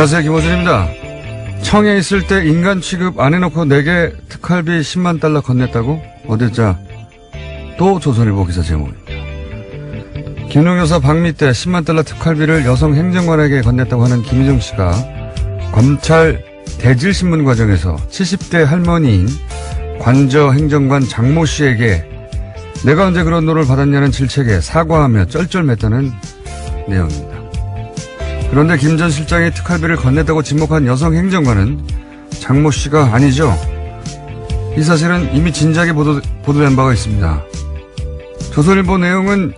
안녕하세요, 김호준입니다. 청에 있을 때 인간 취급 안 해놓고 내게 특활비 10만 달러 건넸다고? 어딨자? 또 조선일보 기사 제목입니다. 김용여사 방미 때 10만 달러 특활비를 여성 행정관에게 건넸다고 하는 김희정 씨가 검찰 대질신문 과정에서 70대 할머니인 관저 행정관 장모 씨에게 내가 언제 그런 돈을 받았냐는 질책에 사과하며 쩔쩔맸다는 내용입니다. 그런데 김 전 실장이 특활비를 건넸다고 지목한 여성 행정관은 장모 씨가 아니죠. 이 사실은 이미 진작에 보도된 바가 있습니다. 조선일보 내용은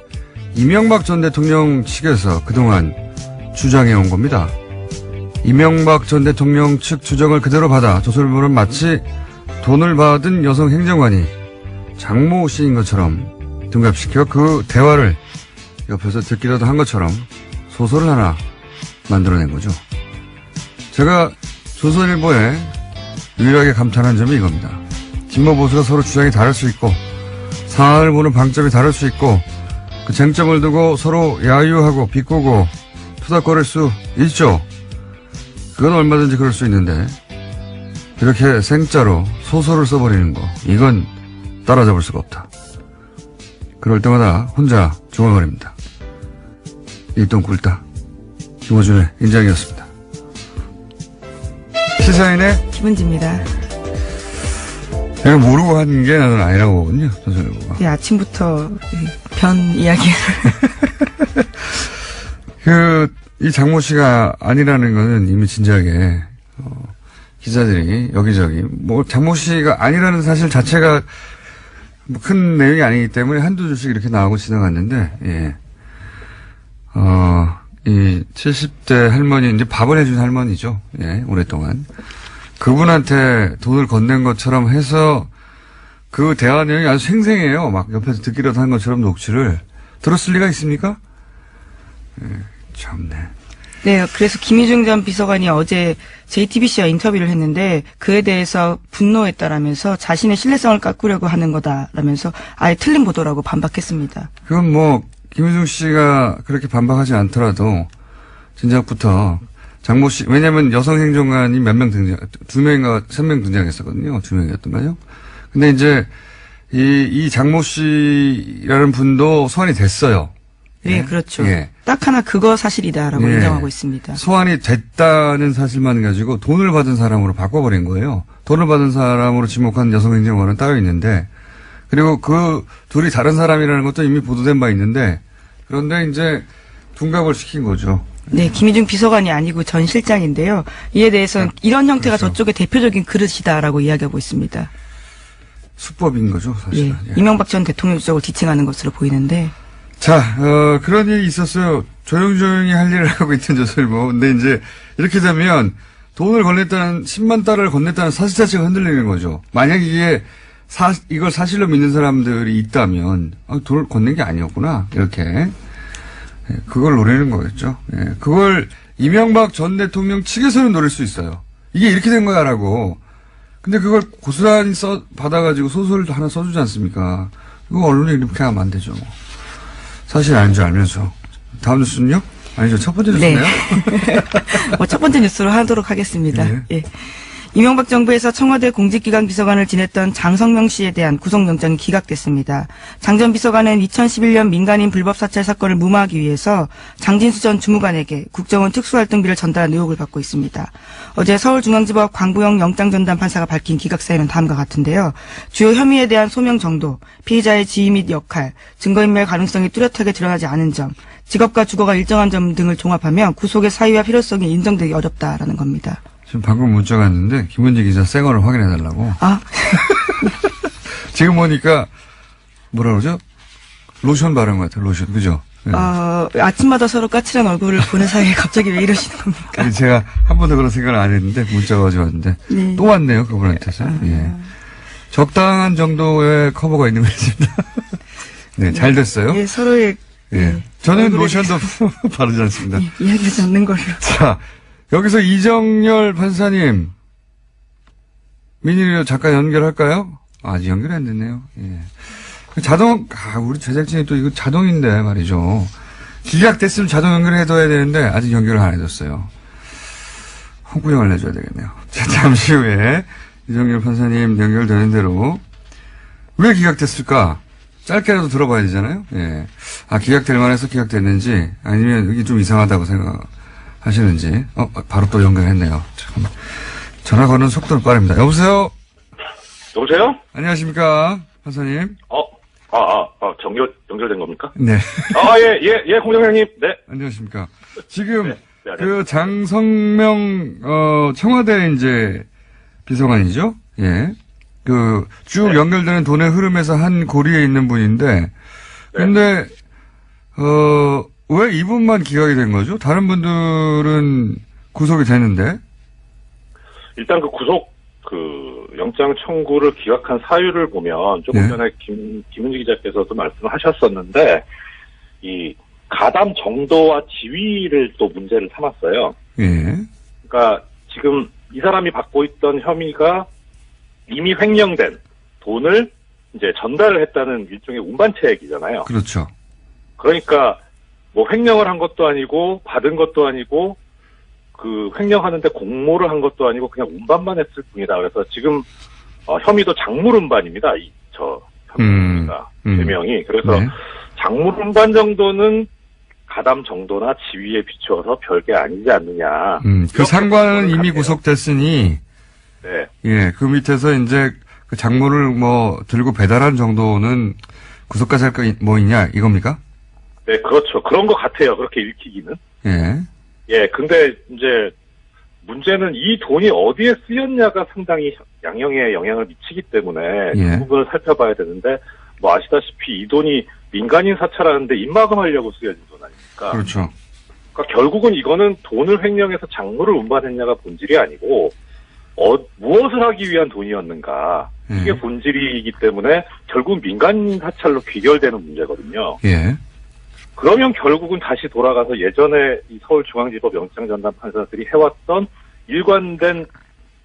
이명박 전 대통령 측에서 그동안 주장해온 겁니다. 이명박 전 대통령 측 주장을 그대로 받아 조선일보는 마치 돈을 받은 여성 행정관이 장모 씨인 것처럼 등갑시켜 그 대화를 옆에서 듣기라도 한 것처럼 소설을 하나 만들어낸 거죠. 제가 조선일보에 유일하게 감탄한 점이 이겁니다. 진보 보수가 서로 주장이 다를 수 있고 상황을 보는 방점이 다를 수 있고 그 쟁점을 두고 서로 야유하고 비꼬고 투닥거릴 수 있죠. 그건 얼마든지 그럴 수 있는데 이렇게 생짜로 소설을 써버리는 거 이건 따라잡을 수가 없다. 그럴 때마다 혼자 중얼거립니다. 일동 굴다. 김호준의 인장이었습니다. 시사인의 김은지입니다. 내가 모르고 하는 게 나는 아니라고 보거든요. 조선일보가. 네, 아침부터 변 이야기를. 이 장모 씨가 아니라는 거는 이미 진작에 기자들이 여기저기 장모 씨가 아니라는 사실 자체가 큰 내용이 아니기 때문에 한두 줄씩 이렇게 나오고 지나갔는데 예. 이 70대 할머니, 이제 밥을 해준 할머니죠. 예, 오랫동안. 그분한테 돈을 건넨 것처럼 해서 그 대화 내용이 아주 생생해요. 막 옆에서 듣기라도 한 것처럼 녹취를. 들었을 리가 있습니까? 예, 참네. 네, 그래서 김희중 전 비서관이 어제 JTBC와 인터뷰를 했는데 그에 대해서 분노했다라면서 자신의 신뢰성을 깎으려고 하는 거다라면서 아예 틀린 보도라고 반박했습니다. 그건 김희중 씨가 그렇게 반박하지 않더라도 진작부터 장모 씨, 왜냐면 여성 행정관이 몇 명 두 명인가 세 명 등장했었거든요. 두 명이었던가요? 근데 이제 이 장모 씨라는 분도 소환이 됐어요. 네, 예? 그렇죠. 예. 딱 하나 그거 사실이다라고 예. 인정하고 있습니다. 소환이 됐다는 사실만 가지고 돈을 받은 사람으로 바꿔버린 거예요. 돈을 받은 사람으로 지목한 여성 행정관은 따로 있는데 그리고 그 둘이 다른 사람이라는 것도 이미 보도된 바 있는데 그런데 이제 둔갑을 시킨 거죠. 네, 김희중 비서관이 아니고 전 실장인데요. 이에 대해서는 이런 형태가 그렇죠. 저쪽의 대표적인 그릇이다라고 이야기하고 있습니다. 수법인 거죠, 사실은. 예, 예. 이명박 전 대통령 쪽을 지칭하는 것으로 보이는데. 자, 그런 일이 있었어요. 조용조용히 할 일을 하고 있던 조선일보. 근데 이제 이렇게 되면 돈을 건넸다는 10만 달러를 건넸다는 사실 자체가 흔들리는 거죠. 만약 이걸 사실로 믿는 사람들이 있다면 돈을 건넨 게 아니었구나 이렇게 그걸 노리는 거겠죠. 예, 그걸 이명박 전 대통령 측에서는 노릴 수 있어요. 이게 이렇게 된 거야라고. 근데 그걸 고스란히 받아가지고 소설도 하나 써주지 않습니까? 이거 언론이 이렇게 하면 안 되죠. 사실 아닌 줄 알면서. 다음 뉴스는요? 아니죠. 첫 번째 뉴스네요. 네. 첫 번째 뉴스로 하도록 하겠습니다. 네. 예. 이명박 정부에서 청와대 공직기관 비서관을 지냈던 장성명 씨에 대한 구속영장이 기각됐습니다. 장 전 비서관은 2011년 민간인 불법 사찰 사건을 무마하기 위해서 장진수 전 주무관에게 국정원 특수활동비를 전달한 의혹을 받고 있습니다. 어제 서울중앙지법 광부영 영장전담 판사가 밝힌 기각 사유는 다음과 같은데요. 주요 혐의에 대한 소명 정도, 피의자의 지위 및 역할, 증거인멸 가능성이 뚜렷하게 드러나지 않은 점, 직업과 주거가 일정한 점 등을 종합하면 구속의 사유와 필요성이 인정되기 어렵다라는 겁니다. 지금 방금 문자가 왔는데 김은지 기자 생얼을 확인해달라고. 아. 지금 보니까 뭐라 그러죠? 로션 바른 것 같아요. 로션. 그죠? 네. 아침마다 서로 까칠한 얼굴을 보는 사이에 갑자기 왜 이러시는 겁니까? 제가 한 번도 그런 생각을 안 했는데 문자가 가져왔는데 네. 또 왔네요. 그분한테서. 예. 적당한 정도의 커버가 있는 것 같습니다. 네, 잘 됐어요. 예, 서로의 예. 저는 로션도 바르지 않습니다. 예, 이야기하지 않는 걸로. 자, 여기서 이정열 판사님, 민일이로 잠깐 연결할까요? 아직 연결이 안 됐네요. 예. 우리 제작진이 또 이거 자동인데 말이죠. 기각됐으면 자동 연결해둬야 되는데 아직 연결을 안 해줬어요. 홍구형을 내줘야 되겠네요. 자, 잠시 후에 이정열 판사님 연결되는 대로 왜 기각됐을까? 짧게라도 들어봐야 되잖아요. 예. 아, 기각될 만해서 기각됐는지 아니면 이게 좀 이상하다고 생각하시는지. 바로 또 연결했네요. 참. 전화 거는 속도는 빠릅니다. 여보세요? 여보세요? 안녕하십니까, 판사님? 연결된 겁니까? 네. 공장장님, 네. 안녕하십니까. 지금, 네, 장성명, 청와대 이제, 비서관이죠? 예. 쭉 네. 연결되는 돈의 흐름에서 한 고리에 있는 분인데, 근데, 왜 이분만 기각이 된 거죠? 다른 분들은 구속이 되는데? 일단 영장 청구를 기각한 사유를 보면 조금 네. 전에 김은지 기자께서도 말씀하셨었는데, 이 가담 정도와 지위를 또 문제를 삼았어요. 예. 그러니까 지금 이 사람이 받고 있던 혐의가 이미 횡령된 돈을 이제 전달을 했다는 일종의 운반체액이잖아요. 그렇죠. 그러니까 뭐 횡령을 한 것도 아니고 받은 것도 아니고 그 횡령하는데 공모를 한 것도 아니고 그냥 운반만 했을 뿐이다. 그래서 지금 혐의도 작물 운반입니다. 혐의가 죄명이. 그래서 네. 작물 운반 정도는 가담 정도나 지위에 비추어서 별게 아니지 않느냐. 그 상관은 이미 구속됐으니, 네. 예, 그 밑에서 이제 그 작물을 뭐 들고 배달한 정도는 구속까지 할 거 뭐 있냐 이겁니까? 네, 그렇죠. 그런 것 같아요. 그렇게 읽히기는. 예. 예, 근데 이제 문제는 이 돈이 어디에 쓰였냐가 상당히 양형에 영향을 미치기 때문에 예. 그 부분을 살펴봐야 되는데 뭐 아시다시피 이 돈이 민간인 사찰하는데 입마금하려고 쓰여진 돈 아닙니까? 그렇죠. 그러니까 결국은 이거는 돈을 횡령해서 작물을 운반했냐가 본질이 아니고 무엇을 하기 위한 돈이었는가 이게 본질이기 때문에 결국 민간인 사찰로 귀결되는 문제거든요. 예. 그러면 결국은 다시 돌아가서 예전에 이 서울중앙지법 영장전담 판사들이 해왔던 일관된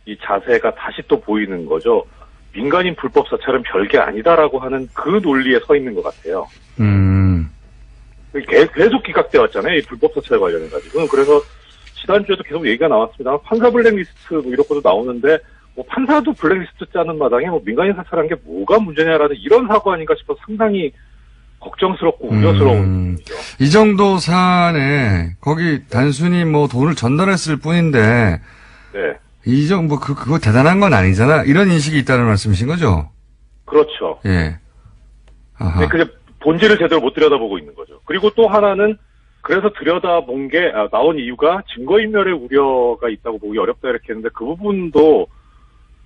이 자세가 다시 또 보이는 거죠. 민간인 불법 사찰은 별게 아니다라고 하는 그 논리에 서 있는 것 같아요. 계속 기각돼 왔잖아요. 이 불법 사찰 관련해가지고. 그래서 지난주에도 계속 얘기가 나왔습니다. 판사 블랙리스트 뭐 이런 것도 나오는데 뭐 판사도 블랙리스트 짜는 마당에 뭐 민간인 사찰한 게 뭐가 문제냐라는 이런 사고 아닌가 싶어서 상당히 걱정스럽고 우려스러운 일이죠. 이 정도 사안에 거기 단순히 뭐 돈을 전달했을 뿐인데 네. 이 정도 그거 대단한 건 아니잖아. 이런 인식이 있다는 말씀이신 거죠? 그렇죠. 예. 아하. 네, 근데 본질을 제대로 못 들여다보고 있는 거죠. 그리고 또 하나는 그래서 들여다본 게 나온 이유가 증거인멸의 우려가 있다고 보기 어렵다 이렇게 했는데 그 부분도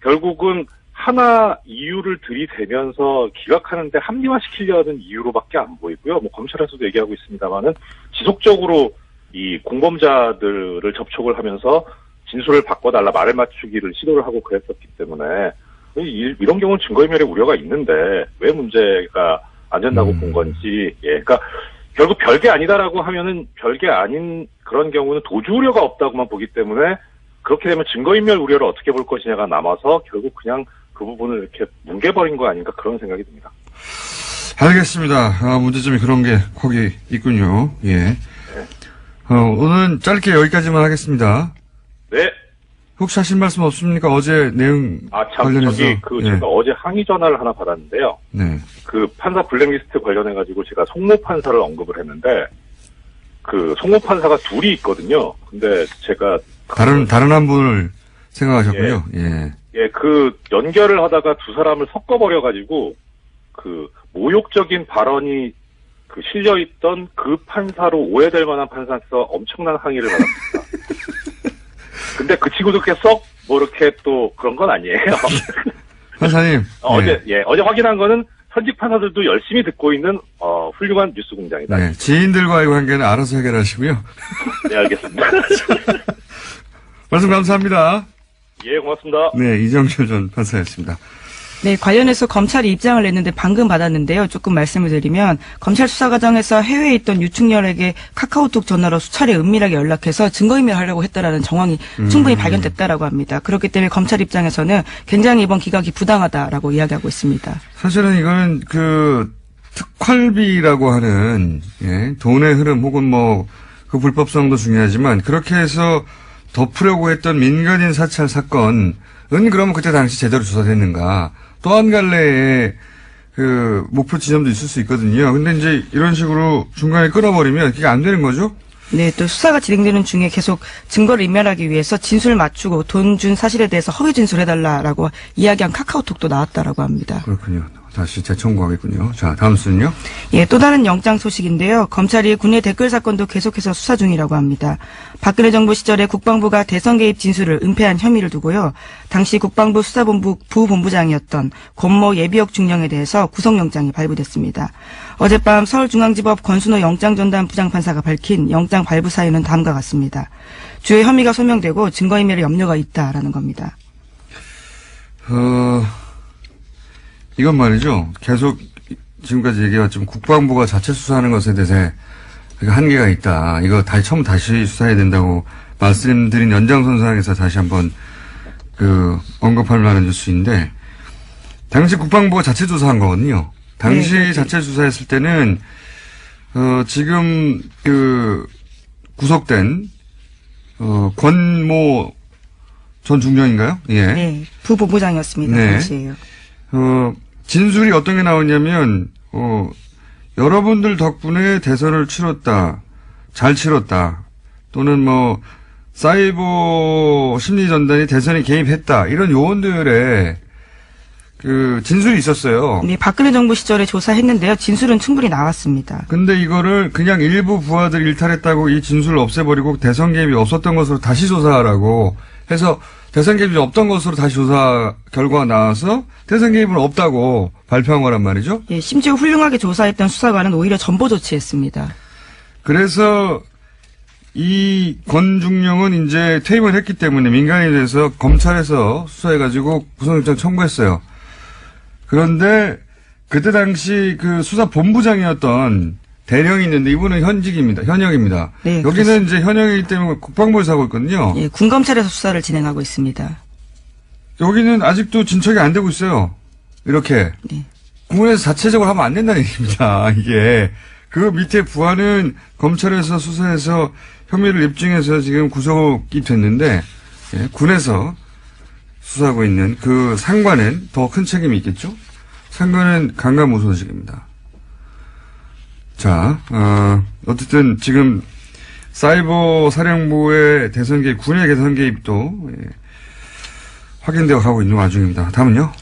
결국은 하나 이유를 들이대면서 기각하는데 합리화시키려는 이유로밖에 안 보이고요. 뭐 검찰에서도 얘기하고 있습니다만은 지속적으로 이 공범자들을 접촉을 하면서 진술을 바꿔달라 말을 맞추기를 시도를 하고 그랬었기 때문에 이런 경우는 증거인멸의 우려가 있는데 왜 문제가 안 된다고 본 건지. 예, 그러니까 결국 별게 아니다라고 하면은 별게 아닌 그런 경우는 도주 우려가 없다고만 보기 때문에 그렇게 되면 증거인멸 우려를 어떻게 볼 것이냐가 남아서 결국 그냥 그 부분을 이렇게 뭉개버린 거 아닌가 그런 생각이 듭니다. 알겠습니다. 문제점이 그런 게 거기 있군요. 예. 오늘은 짧게 여기까지만 하겠습니다. 네. 혹시 하실 말씀 없습니까? 어제 내용 관련해서. 제가 어제 항의 전화를 하나 받았는데요. 네. 그 판사 블랙리스트 관련해가지고 제가 송모 판사를 언급을 했는데 그 송모 판사가 둘이 있거든요. 근데 제가 다른 한 분을 생각하셨군요. 예. 예, 그 연결을 하다가 두 사람을 섞어버려가지고 그 모욕적인 발언이 그 실려있던 그 판사로 오해될 만한 판사에서 엄청난 항의를 받았습니다. 근데 그 친구도 그렇게 썩 뭐 이렇게 또 그런 건 아니에요. 판사님. 어제 확인한 거는 현직 판사들도 열심히 듣고 있는 훌륭한 뉴스 공장이다. 네, 지인들과의 관계는 알아서 해결하시고요. 네, 알겠습니다. 말씀 감사합니다. 예, 고맙습니다. 네, 이정철 전 판사였습니다. 네, 관련해서 검찰이 입장을 냈는데 방금 받았는데요. 조금 말씀을 드리면 검찰 수사 과정에서 해외에 있던 유충렬에게 카카오톡 전화로 수차례 은밀하게 연락해서 증거인멸하려고 했다라는 정황이 충분히 발견됐다라고 합니다. 그렇기 때문에 검찰 입장에서는 굉장히 이번 기각이 부당하다라고 이야기하고 있습니다. 사실은 이거는 그 특활비라고 하는 돈의 흐름 혹은 뭐 그 불법성도 중요하지만 그렇게 해서 덮으려고 했던 민간인 사찰 사건은 그러면 그때 당시 제대로 조사됐는가. 또 한 갈래의 그 목표 지점도 있을 수 있거든요. 근데 이제 이런 식으로 중간에 끊어버리면 그게 안 되는 거죠? 네, 또 수사가 진행되는 중에 계속 증거를 인멸하기 위해서 진술을 맞추고 돈 준 사실에 대해서 허위 진술해달라라고 이야기한 카카오톡도 나왔다라고 합니다. 그렇군요. 다시 재청구하겠군요. 자, 다음 순요. 예, 또 다른 영장 소식인데요. 검찰이 군의 댓글 사건도 계속해서 수사 중이라고 합니다. 박근혜 정부 시절에 국방부가 대선 개입 진술을 은폐한 혐의를 두고요. 당시 국방부 수사본부 부본부장이었던 권모 예비역 중령에 대해서 구속영장이 발부됐습니다. 어젯밤 서울중앙지법 권순호 영장전담 부장판사가 밝힌 영장 발부 사유는 다음과 같습니다. 주요 혐의가 소명되고 증거인멸의 염려가 있다라는 겁니다. 이건 말이죠. 계속 지금까지 얘기해왔지만 국방부가 자체 수사하는 것에 대해서 한계가 있다. 이거 처음 다시 수사해야 된다고 말씀드린 연장선상에서 다시 한번 언급할 만한 뉴스인데, 당시 국방부가 자체 조사한 거거든요. 당시 네. 자체 수사했을 때는 지금 구속된 권모 전 중령인가요? 예. 네, 부본부장이었습니다. 네. 당시에요. 진술이 어떤 게 나오냐면, 여러분들 덕분에 대선을 치렀다. 잘 치렀다. 또는 사이버 심리전단이 대선에 개입했다. 이런 요원들의 진술이 있었어요. 네, 박근혜 정부 시절에 조사했는데요. 진술은 충분히 나왔습니다. 근데 이거를 그냥 일부 부하들 일탈했다고 이 진술을 없애버리고 대선 개입이 없었던 것으로 다시 조사하라고 해서 대선 개입이 없던 것으로 다시 조사 결과가 나와서 대선 개입은 없다고 발표한 거란 말이죠. 예, 심지어 훌륭하게 조사했던 수사관은 오히려 전보 조치했습니다. 그래서 이 권중령은 이제 퇴임을 했기 때문에 민간인에 대해서 검찰에서 수사해가지고 구속영장 청구했어요. 그런데 그때 당시 수사본부장이었던 대령이 있는데 이분은 현역입니다. 네, 여기는 그렇습니다. 이제 현역이기 때문에 국방부에서 하고 있거든요. 예, 군검찰에서 수사를 진행하고 있습니다. 여기는 아직도 진척이 안 되고 있어요. 이렇게. 네. 군에서 자체적으로 하면 안 된다는 얘기입니다. 이게. 그 밑에 부하는 검찰에서 수사해서 혐의를 입증해서 지금 구속이 됐는데, 예, 군에서 수사하고 있는 그 상관은 더 큰 책임이 있겠죠? 상관은 강간무소식입니다. 자, 어쨌든 지금 사이버 사령부의 대선 개입, 군의 대선 개입도 확인되어 가고 있는 와중입니다. 다음은요?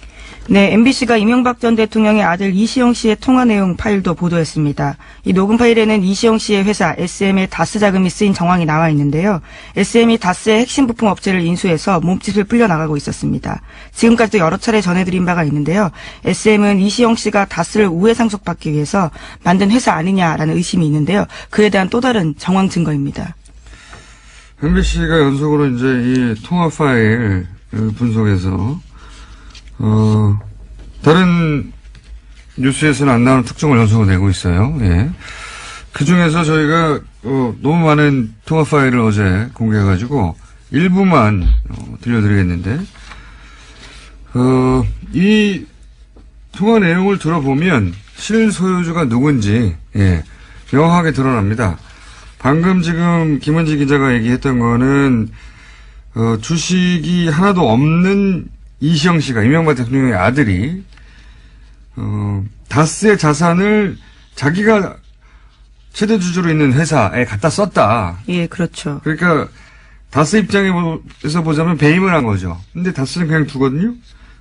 네, MBC가 이명박 전 대통령의 아들 이시영 씨의 통화 내용 파일도 보도했습니다. 이 녹음 파일에는 이시영 씨의 회사 SM의 다스 자금이 쓰인 정황이 나와 있는데요. SM이 다스의 핵심 부품 업체를 인수해서 몸짓을 풀려나가고 있었습니다. 지금까지도 여러 차례 전해드린 바가 있는데요. SM은 이시영 씨가 다스를 우회 상속받기 위해서 만든 회사 아니냐라는 의심이 있는데요. 그에 대한 또 다른 정황 증거입니다. MBC가 연속으로 이제 이 통화 파일 분석해서 다른 뉴스에서는 안 나오는 특종을 연속으로 내고 있어요. 예. 그 중에서 저희가, 너무 많은 통화 파일을 어제 공개해가지고, 일부만, 들려드리겠는데, 이 통화 내용을 들어보면, 실소유주가 누군지, 예, 명확하게 드러납니다. 방금 지금 김은지 기자가 얘기했던 거는, 주식이 하나도 없는 이시영 씨가 이명박 대통령의 아들이 다스의 자산을 자기가 최대 주주로 있는 회사에 갖다 썼다. 예, 그렇죠. 그러니까 다스 입장에서 보자면 배임을 한 거죠. 근데 다스는 그냥 두거든요.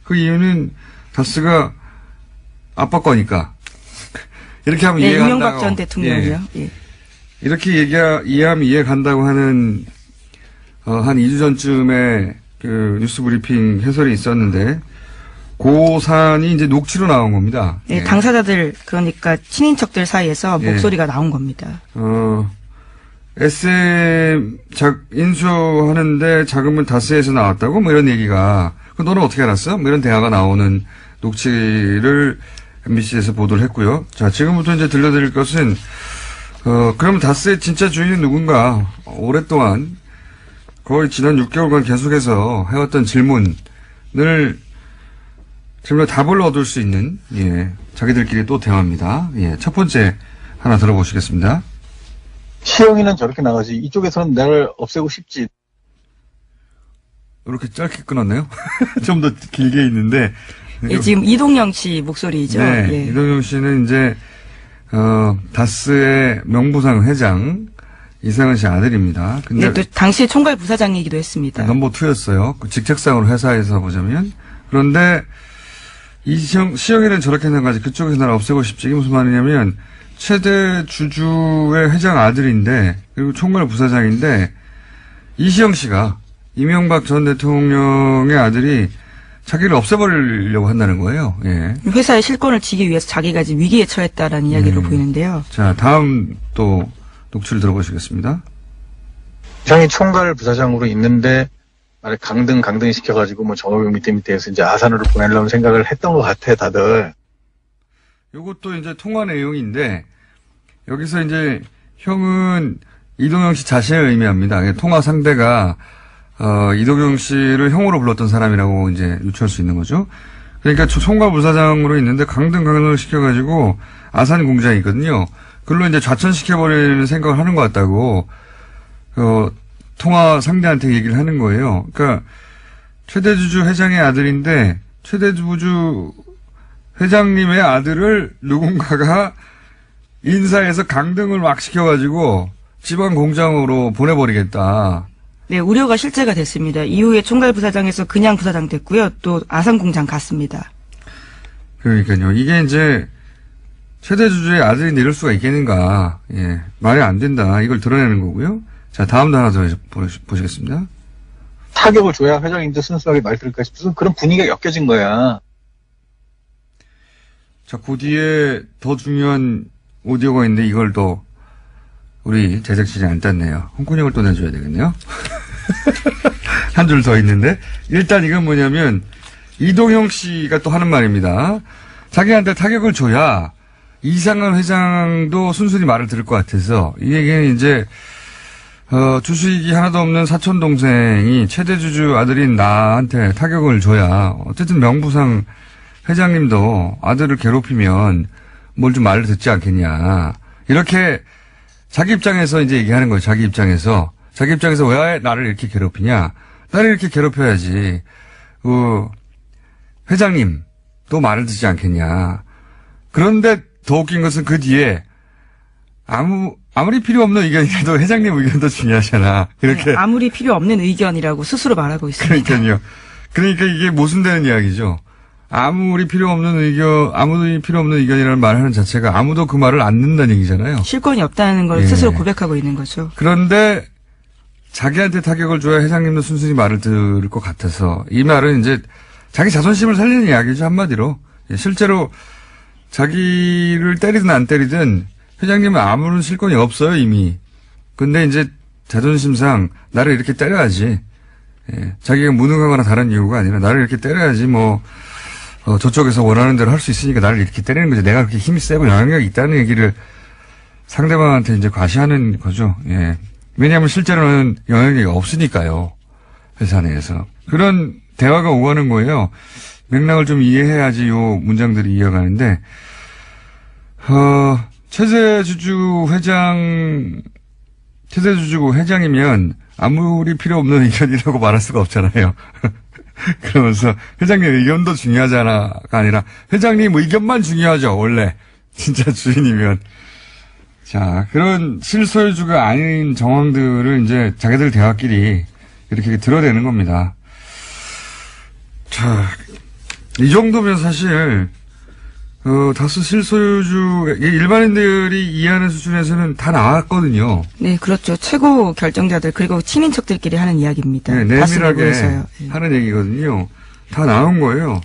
그 이유는 다스가 아빠 거니까. 이렇게 하면 네, 이해가 간다고. 이명박 전 대통령이요. 예. 예. 이렇게 이해하면 이해 간다고 하는 한 2주 전쯤에 뉴스 브리핑 해설이 있었는데, 고산이 이제 녹취로 나온 겁니다. 네, 예. 당사자들, 그러니까 친인척들 사이에서 예. 목소리가 나온 겁니다. SM 인수하는데 자금은 다스에서 나왔다고? 뭐 이런 얘기가, 너는 어떻게 알았어? 뭐 이런 대화가 나오는 녹취를 MBC에서 보도를 했고요. 자, 지금부터 이제 들려드릴 것은, 그러면 다스의 진짜 주인은 누군가? 오랫동안 거의 지난 6개월간 계속해서 해왔던 질문을 답을 얻을 수 있는, 예, 자기들끼리 또 대화입니다. 예, 첫 번째 하나 들어보시겠습니다. 시영이는 저렇게 나가지 이쪽에서는 나를 없애고 싶지. 이렇게 짧게 끊었네요. 좀 더 길게 있는데. 예, 지금 이동영 씨 목소리죠. 네. 예. 이동영 씨는 이제, 다스의 명부상 회장, 이상은 씨 아들입니다. 근데. 네, 또 당시 총괄 부사장이기도 했습니다. 넘버 2였어요. 그 직책상으로 회사에서 보자면. 그런데, 시영이는 저렇게 생각하지. 그쪽에서 나를 없애고 싶지. 이게 무슨 말이냐면, 최대 주주의 회장 아들인데, 그리고 총괄 부사장인데, 이시영 씨가 이명박 전 대통령의 아들이 자기를 없애버리려고 한다는 거예요. 예. 회사의 실권을 쥐기 위해서 자기가 지금 위기에 처했다라는 이야기로 보이는데요. 자, 다음 또 녹취를 들어보시겠습니다. 이상이 총괄 부사장으로 있는데 말에 강등 시켜가지고 뭐 정호영 밑에서 이제 아산으로 보내려는 생각을 했던 것 같아 다들. 요것도 이제 통화 내용인데 여기서 이제 형은 이동영 씨 자신을 의미합니다. 통화 상대가 이동영 씨를 형으로 불렀던 사람이라고 이제 유추할 수 있는 거죠. 그러니까 총괄 부사장으로 있는데 강등을 시켜가지고 아산 공장이 있거든요. 그걸로 이제 좌천시켜버리는 생각을 하는 것 같다고 통화 상대한테 얘기를 하는 거예요. 그러니까 최대주주 회장의 아들인데 최대주주 회장님의 아들을 누군가가 인사해서 강등을 막 시켜가지고 지방 공장으로 보내버리겠다. 네, 우려가 실제가 됐습니다. 이후에 총괄 부사장에서 그냥 부사장 됐고요. 또 아산 공장 갔습니다. 그러니까요. 이게 이제 최대주주의 아들인데 이럴 수가 있겠는가. 예. 말이 안 된다. 이걸 드러내는 거고요. 자, 다음도 하나 더 보시겠습니다. 타격을 줘야 회장님도 순수하게 말 들을까 싶어서 그런 분위기가 엮여진 거야. 자, 그 뒤에 더 중요한 오디오가 있는데 이걸 또 우리 제작진이 안 땄네요. 홍콩역을 또 내줘야 되겠네요. 한 줄 더 있는데 일단 이건 뭐냐면 이동영 씨가 또 하는 말입니다. 자기한테 타격을 줘야 이상은 회장도 순순히 말을 들을 것 같아서 이 얘기는 이제 주수익이 하나도 없는 사촌 동생이 최대주주 아들인 나한테 타격을 줘야 어쨌든 명부상 회장님도 아들을 괴롭히면 뭘 좀 말을 듣지 않겠냐. 이렇게 자기 입장에서 이제 얘기하는 거예요. 자기 입장에서 왜 나를 이렇게 괴롭히냐. 나를 이렇게 괴롭혀야지. 회장님도 말을 듣지 않겠냐. 그런데 더 웃긴 것은 그 뒤에 아무리 필요 없는 의견이라도 회장님 의견도 중요하잖아. 이렇게. 네, 아무리 필요 없는 의견이라고 스스로 말하고 있습니다. 그러니까요. 그러니까 이게 모순되는 이야기죠. 아무리 필요 없는 의견이라는 말을 하는 자체가 아무도 그 말을 안 듣는다는 얘기잖아요. 실권이 없다는 걸 예. 스스로 고백하고 있는 거죠. 그런데 자기한테 타격을 줘야 회장님도 순순히 말을 들을 것 같아서 이 말은 이제 자기 자존심을 살리는 이야기죠. 한마디로. 실제로 자기를 때리든 안 때리든 회장님은 아무런 실권이 없어요. 이미. 근데 이제 자존심상 나를 이렇게 때려야지. 예. 자기가 무능하거나 다른 이유가 아니라 나를 이렇게 때려야지 저쪽에서 원하는 대로 할 수 있으니까 나를 이렇게 때리는 거지. 내가 그렇게 힘이 세고 영향력이 있다는 얘기를 상대방한테 이제 과시하는 거죠. 예. 왜냐하면 실제로는 영향력이 없으니까요. 회사 내에서. 그런 대화가 오가는 거예요. 맥락을 좀 이해해야지 요 문장들이 이어가는데, 최대주주 회장이면 아무리 필요 없는 의견이라고 말할 수가 없잖아요. 그러면서 회장님 의견도 중요하잖아가 아니라 회장님 의견만 중요하죠. 원래 진짜 주인이면. 자, 그런 실소유주가 아닌 정황들을 이제 자기들 대화끼리 이렇게 드러내는 겁니다. 자, 이 정도면 사실 다수 실소유주 일반인들이 이해하는 수준에서는 다 나왔거든요. 네, 그렇죠. 최고 결정자들 그리고 친인척들끼리 하는 이야기입니다. 네, 내밀하게 다스내부에서요. 하는 얘기거든요. 다 나온 거예요.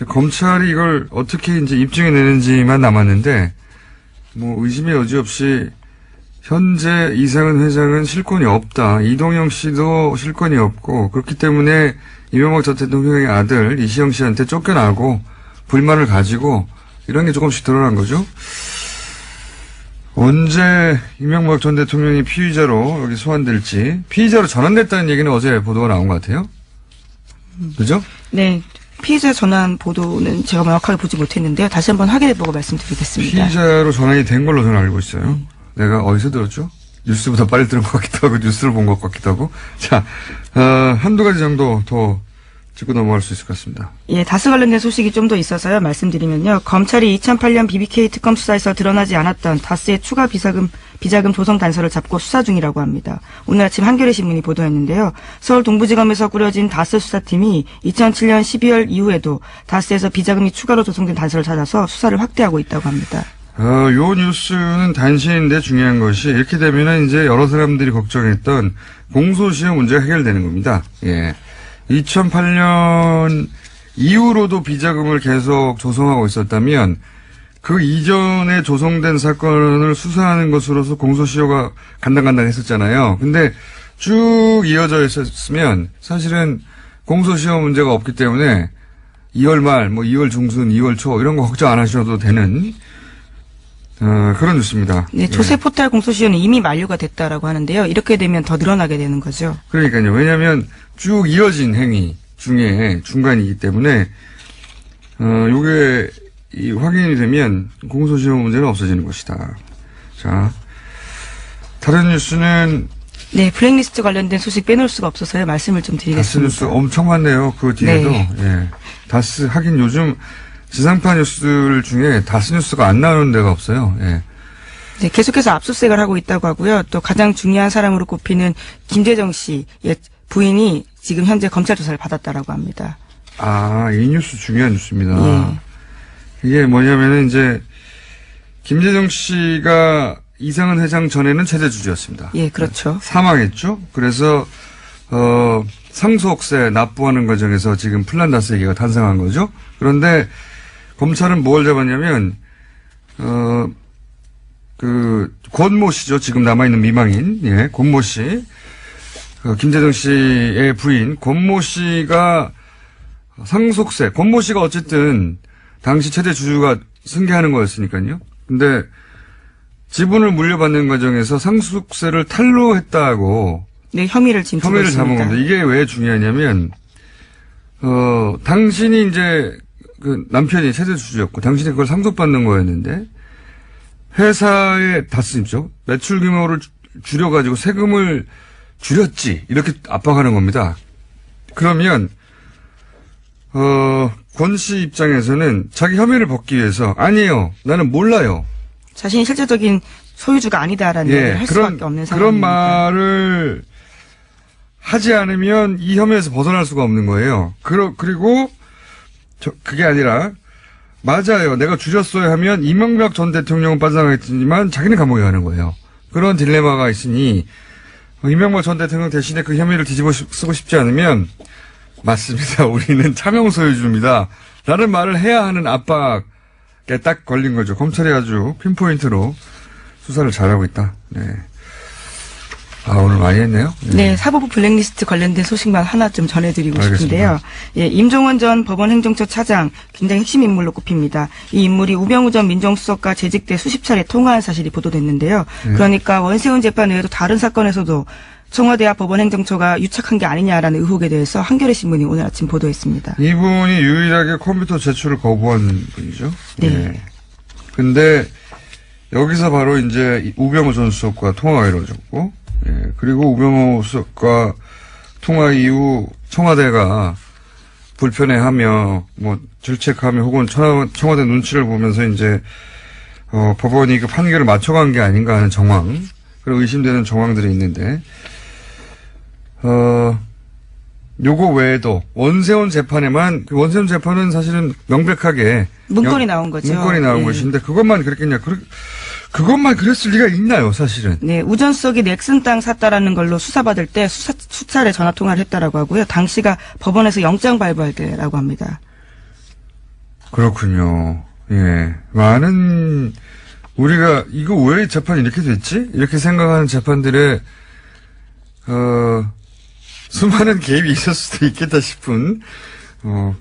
검찰이 이걸 어떻게 이제 입증해내는지만 남았는데 의심의 여지 없이 현재 이상은 회장은 실권이 없다. 이동영 씨도 실권이 없고 그렇기 때문에 이명박 전 대통령의 아들 이시영 씨한테 쫓겨나고 불만을 가지고 이런 게 조금씩 드러난 거죠. 언제 이명박 전 대통령이 피의자로 여기 소환될지 피의자로 전환됐다는 얘기는 어제 보도가 나온 것 같아요. 그죠? 네. 피의자 전환 보도는 제가 명확하게 보지 못했는데요. 다시 한번 확인해보고 말씀드리겠습니다. 피의자로 전환이 된 걸로 저는 알고 있어요. 내가 어디서 들었죠? 뉴스보다 빨리 들은 것 같기도 하고, 뉴스를 본 것 같기도 하고. 자, 한두 가지 정도 더 짚고 넘어갈 수 있을 것 같습니다. 예, 다스 관련된 소식이 좀 더 있어서요. 말씀드리면요. 검찰이 2008년 BBK 특검 수사에서 드러나지 않았던 다스의 추가 비자금 조성 단서를 잡고 수사 중이라고 합니다. 오늘 아침 한겨레 신문이 보도했는데요. 서울 동부지검에서 꾸려진 다스 수사팀이 2007년 12월 이후에도 다스에서 비자금이 추가로 조성된 단서를 찾아서 수사를 확대하고 있다고 합니다. 요 뉴스는 단신인데 중요한 것이 이렇게 되면은 이제 여러 사람들이 걱정했던 공소시효 문제가 해결되는 겁니다. 예. 2008년 이후로도 비자금을 계속 조성하고 있었다면 그 이전에 조성된 사건을 수사하는 것으로서 공소시효가 간당간당 했었잖아요. 근데 쭉 이어져 있었으면 사실은 공소시효 문제가 없기 때문에 2월 말, 2월 중순, 2월 초 이런 거 걱정 안 하셔도 되는 그런 뉴스입니다. 네, 조세 포탈 공소시효는 이미 만료가 됐다라고 하는데요. 이렇게 되면 더 늘어나게 되는 거죠. 그러니까요. 왜냐하면 쭉 이어진 행위 중에 중간이기 때문에 요게 확인이 되면 공소시효 문제는 없어지는 것이다. 자, 다른 뉴스는 네, 블랙리스트 관련된 소식 빼놓을 수가 없어서요. 말씀을 좀 드리겠습니다. 다스 뉴스 엄청 많네요. 그 뒤에도. 네. 예. 다스 하긴 요즘 지상파 뉴스들 중에 다스 뉴스가 안 나오는 데가 없어요. 예. 네, 계속해서 압수수색을 하고 있다고 하고요. 또 가장 중요한 사람으로 꼽히는 김재정 씨의 부인이 지금 현재 검찰 조사를 받았다라고 합니다. 아, 이 뉴스 중요한 뉴스입니다. 예. 이게 뭐냐면은 이제 김재정 씨가 이상은 회장 전에는 최대 주주였습니다. 예, 그렇죠. 사망했죠. 그래서 상속세 납부하는 과정에서 지금 플란다스 얘기가 탄생한 거죠. 그런데 검찰은 뭘 잡았냐면 그 권모 씨죠. 지금 남아있는 미망인, 예, 권모 씨, 김재정 씨의 부인 권모 씨가 상속세, 권모 씨가 어쨌든 당시 최대 주주가 승계하는 거였으니까요. 근데 지분을 물려받는 과정에서 상속세를 탈루했다고 네, 혐의를 지금 두고 혐의를 잡은 있습니다. 겁니다. 이게 왜 중요하냐면 당신이 이제 그 남편이 최대 주주였고 당신이 그걸 상속받는 거였는데 회사의 다스죠. 매출 규모를 줄여가지고 세금을 줄였지 이렇게 압박하는 겁니다. 그러면 권 씨 입장에서는 자기 혐의를 벗기 위해서 아니에요. 나는 몰라요. 자신이 실질적인 소유주가 아니다라는 얘기를 할 수밖에 없는 상황입니다. 그런 말을 하지 않으면 이 혐의에서 벗어날 수가 없는 거예요. 그리고 그게 아니라 맞아요. 내가 줄였어야 하면 이명박 전 대통령은 빠져나가겠지만 자기는 감옥에 가는 거예요. 그런 딜레마가 있으니 이명박 전 대통령 대신에 그 혐의를 뒤집어 쓰고 싶지 않으면 맞습니다. 우리는 차명 소유주입니다. 라는 말을 해야 하는 압박에 딱 걸린 거죠. 검찰이 아주 핀포인트로 수사를 잘하고 있다. 네. 아, 오늘 많이 했네요. 네, 사법부 블랙리스트 관련된 소식만 하나 좀 전해드리고 알겠습니다. 싶은데요. 예, 임종원 전 법원행정처 차장 굉장히 핵심 인물로 꼽힙니다. 이 인물이 우병우 전 민정수석과 재직 때 수십 차례 통화한 사실이 보도됐는데요. 그러니까 원세훈 재판 외에도 다른 사건에서도 청와대와 법원행정처가 유착한 게 아니냐라는 의혹에 대해서 한겨레 신문이 오늘 아침 보도했습니다. 이분이 유일하게 컴퓨터 제출을 거부한 분이죠. 네. 근데 여기서 바로 이제 우병우 전 수석과 통화가 이루어졌고, 예. 그리고 우병우 수석과 통화 이후 청와대가 불편해하며 뭐 질책하며 혹은 청와대 눈치를 보면서 이제 법원이 그 판결을 맞춰간 게 아닌가 하는 정황, 그리고 의심되는 정황들이 있는데 요거 외에도 원세훈 재판에만 그 원세훈 재판은 사실은 명백하게 문건이 나온 거죠. 문건이 나온 네. 것인데 그것만 그랬겠냐? 그것만 그랬을 리가 있나요, 사실은? 네, 우전 수석이 넥슨 땅 샀다라는 걸로 수사받을 때 수차례 전화 통화를 했다라고 하고요. 당시가 법원에서 영장 발부할 때라고 합니다. 그렇군요. 예. 많은 우리가 이거 왜 재판이 이렇게 됐지? 이렇게 생각하는 재판들의 수많은 개입이 있을 수도 있겠다 싶은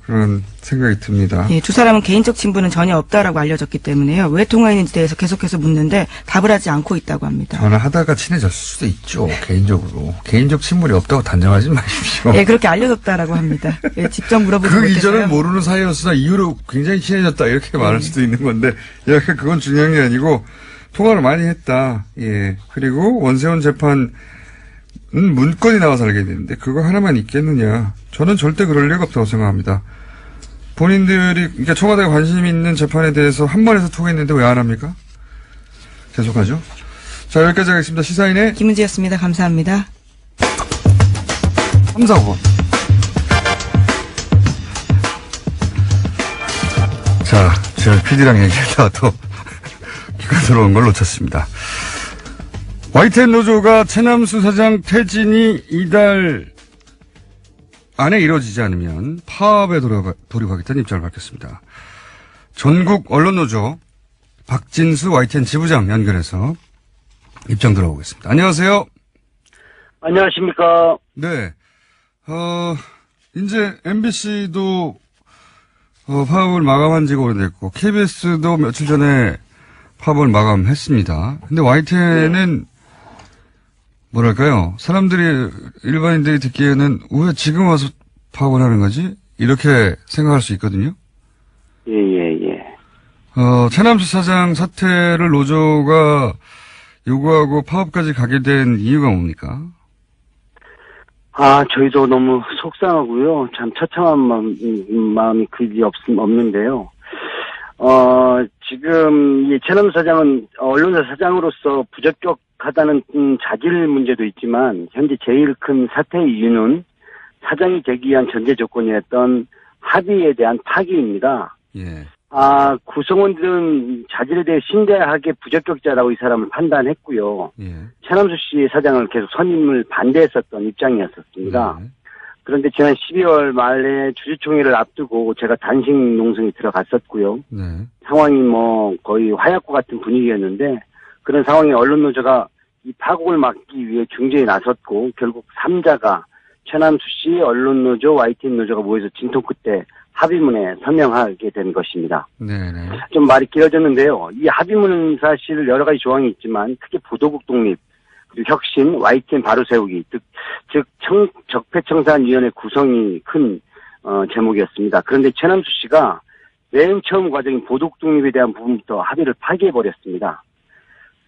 그런 생각이 듭니다. 예, 두 사람은 개인적 친분은 전혀 없다라고 알려졌기 때문에요. 왜 통화했는지 대해서 계속해서 묻는데 답을 하지 않고 있다고 합니다. 전화하다가 친해졌을 수도 있죠. 개인적으로. 개인적 친분이 없다고 단정하지 마십시오. 예, 그렇게 알려졌다라고 합니다. 예, 직접 물어보지 그 못해서요. 이전은 모르는 사이였으나 이후로 굉장히 친해졌다 이렇게 말할 수도 있는 건데 약간 그건 중요한 게 아니고 통화를 많이 했다. 예. 그리고 원세훈 재판은 문건이 나와서 알게 됐는데 그거 하나만 있겠느냐. 저는 절대 그럴 리가 없다고 생각합니다. 본인들이, 그러니까 청와대가 관심 있는 재판에 대해서 한 번에서 통했는데 왜 안 합니까? 계속하죠. 자, 여기까지 하겠습니다. 시사인의 김은지였습니다. 감사합니다. 3, 4번. 자, 제가 PD랑 얘기하다가 또 기관스러운 걸 놓쳤습니다. YTN 노조가 최남수 사장 퇴진이 이달 안에 이루어지지 않으면 파업에 돌입하겠다는 입장을 밝혔습니다. 전국 언론노조 박진수 YTN 지부장 연결해서 입장 들어보겠습니다. 안녕하세요. 안녕하십니까. 네. 이제 MBC도 파업을 마감한 지가 오래됐고 KBS도 며칠 전에 파업을 마감했습니다. 근데 YTN은 뭐랄까요? 사람들이, 일반인들이 듣기에는 왜 지금 와서 파업을 하는 거지? 이렇게 생각할 수 있거든요. 예. 최남수 사장 사퇴를 노조가 요구하고 파업까지 가게 된 이유가 뭡니까? 저희도 너무 속상하고요. 참 처참한 마음이 그지 없는데요. 지금 이 최남수 사장은 언론사 사장으로서 부적격하다는 자질 문제도 있지만 현재 제일 큰 사퇴의 이유는 사장이 되기 위한 전제 조건이었던 합의에 대한 파기입니다. 예. 구성원들은 자질에 대해 심대하게 부적격자라고 이 사람을 판단했고요. 예. 최남수 씨 사장을 계속 선임을 반대했었던 입장이었습니다. 네. 그런데 지난 12월 말에 주주총회를 앞두고 제가 단식 농성에 들어갔었고요. 네. 상황이 거의 화약고 같은 분위기였는데 그런 상황에 언론노조가 이 파국을 막기 위해 중재에 나섰고 결국 3자가 최남수 씨, 언론노조, YTN 노조가 모여서 진통 끝에 합의문에 서명하게 된 것입니다. 네네. 좀 말이 길어졌는데요. 이 합의문은 사실 여러 가지 조항이 있지만 특히 보도국 독립, 그리고 혁신, YTN 바로 세우기, 즉 적폐청산위원회 구성이 큰 제목이었습니다. 그런데 최남수 씨가 맨 처음 과정인 보도국 독립에 대한 부분부터 합의를 파기해버렸습니다.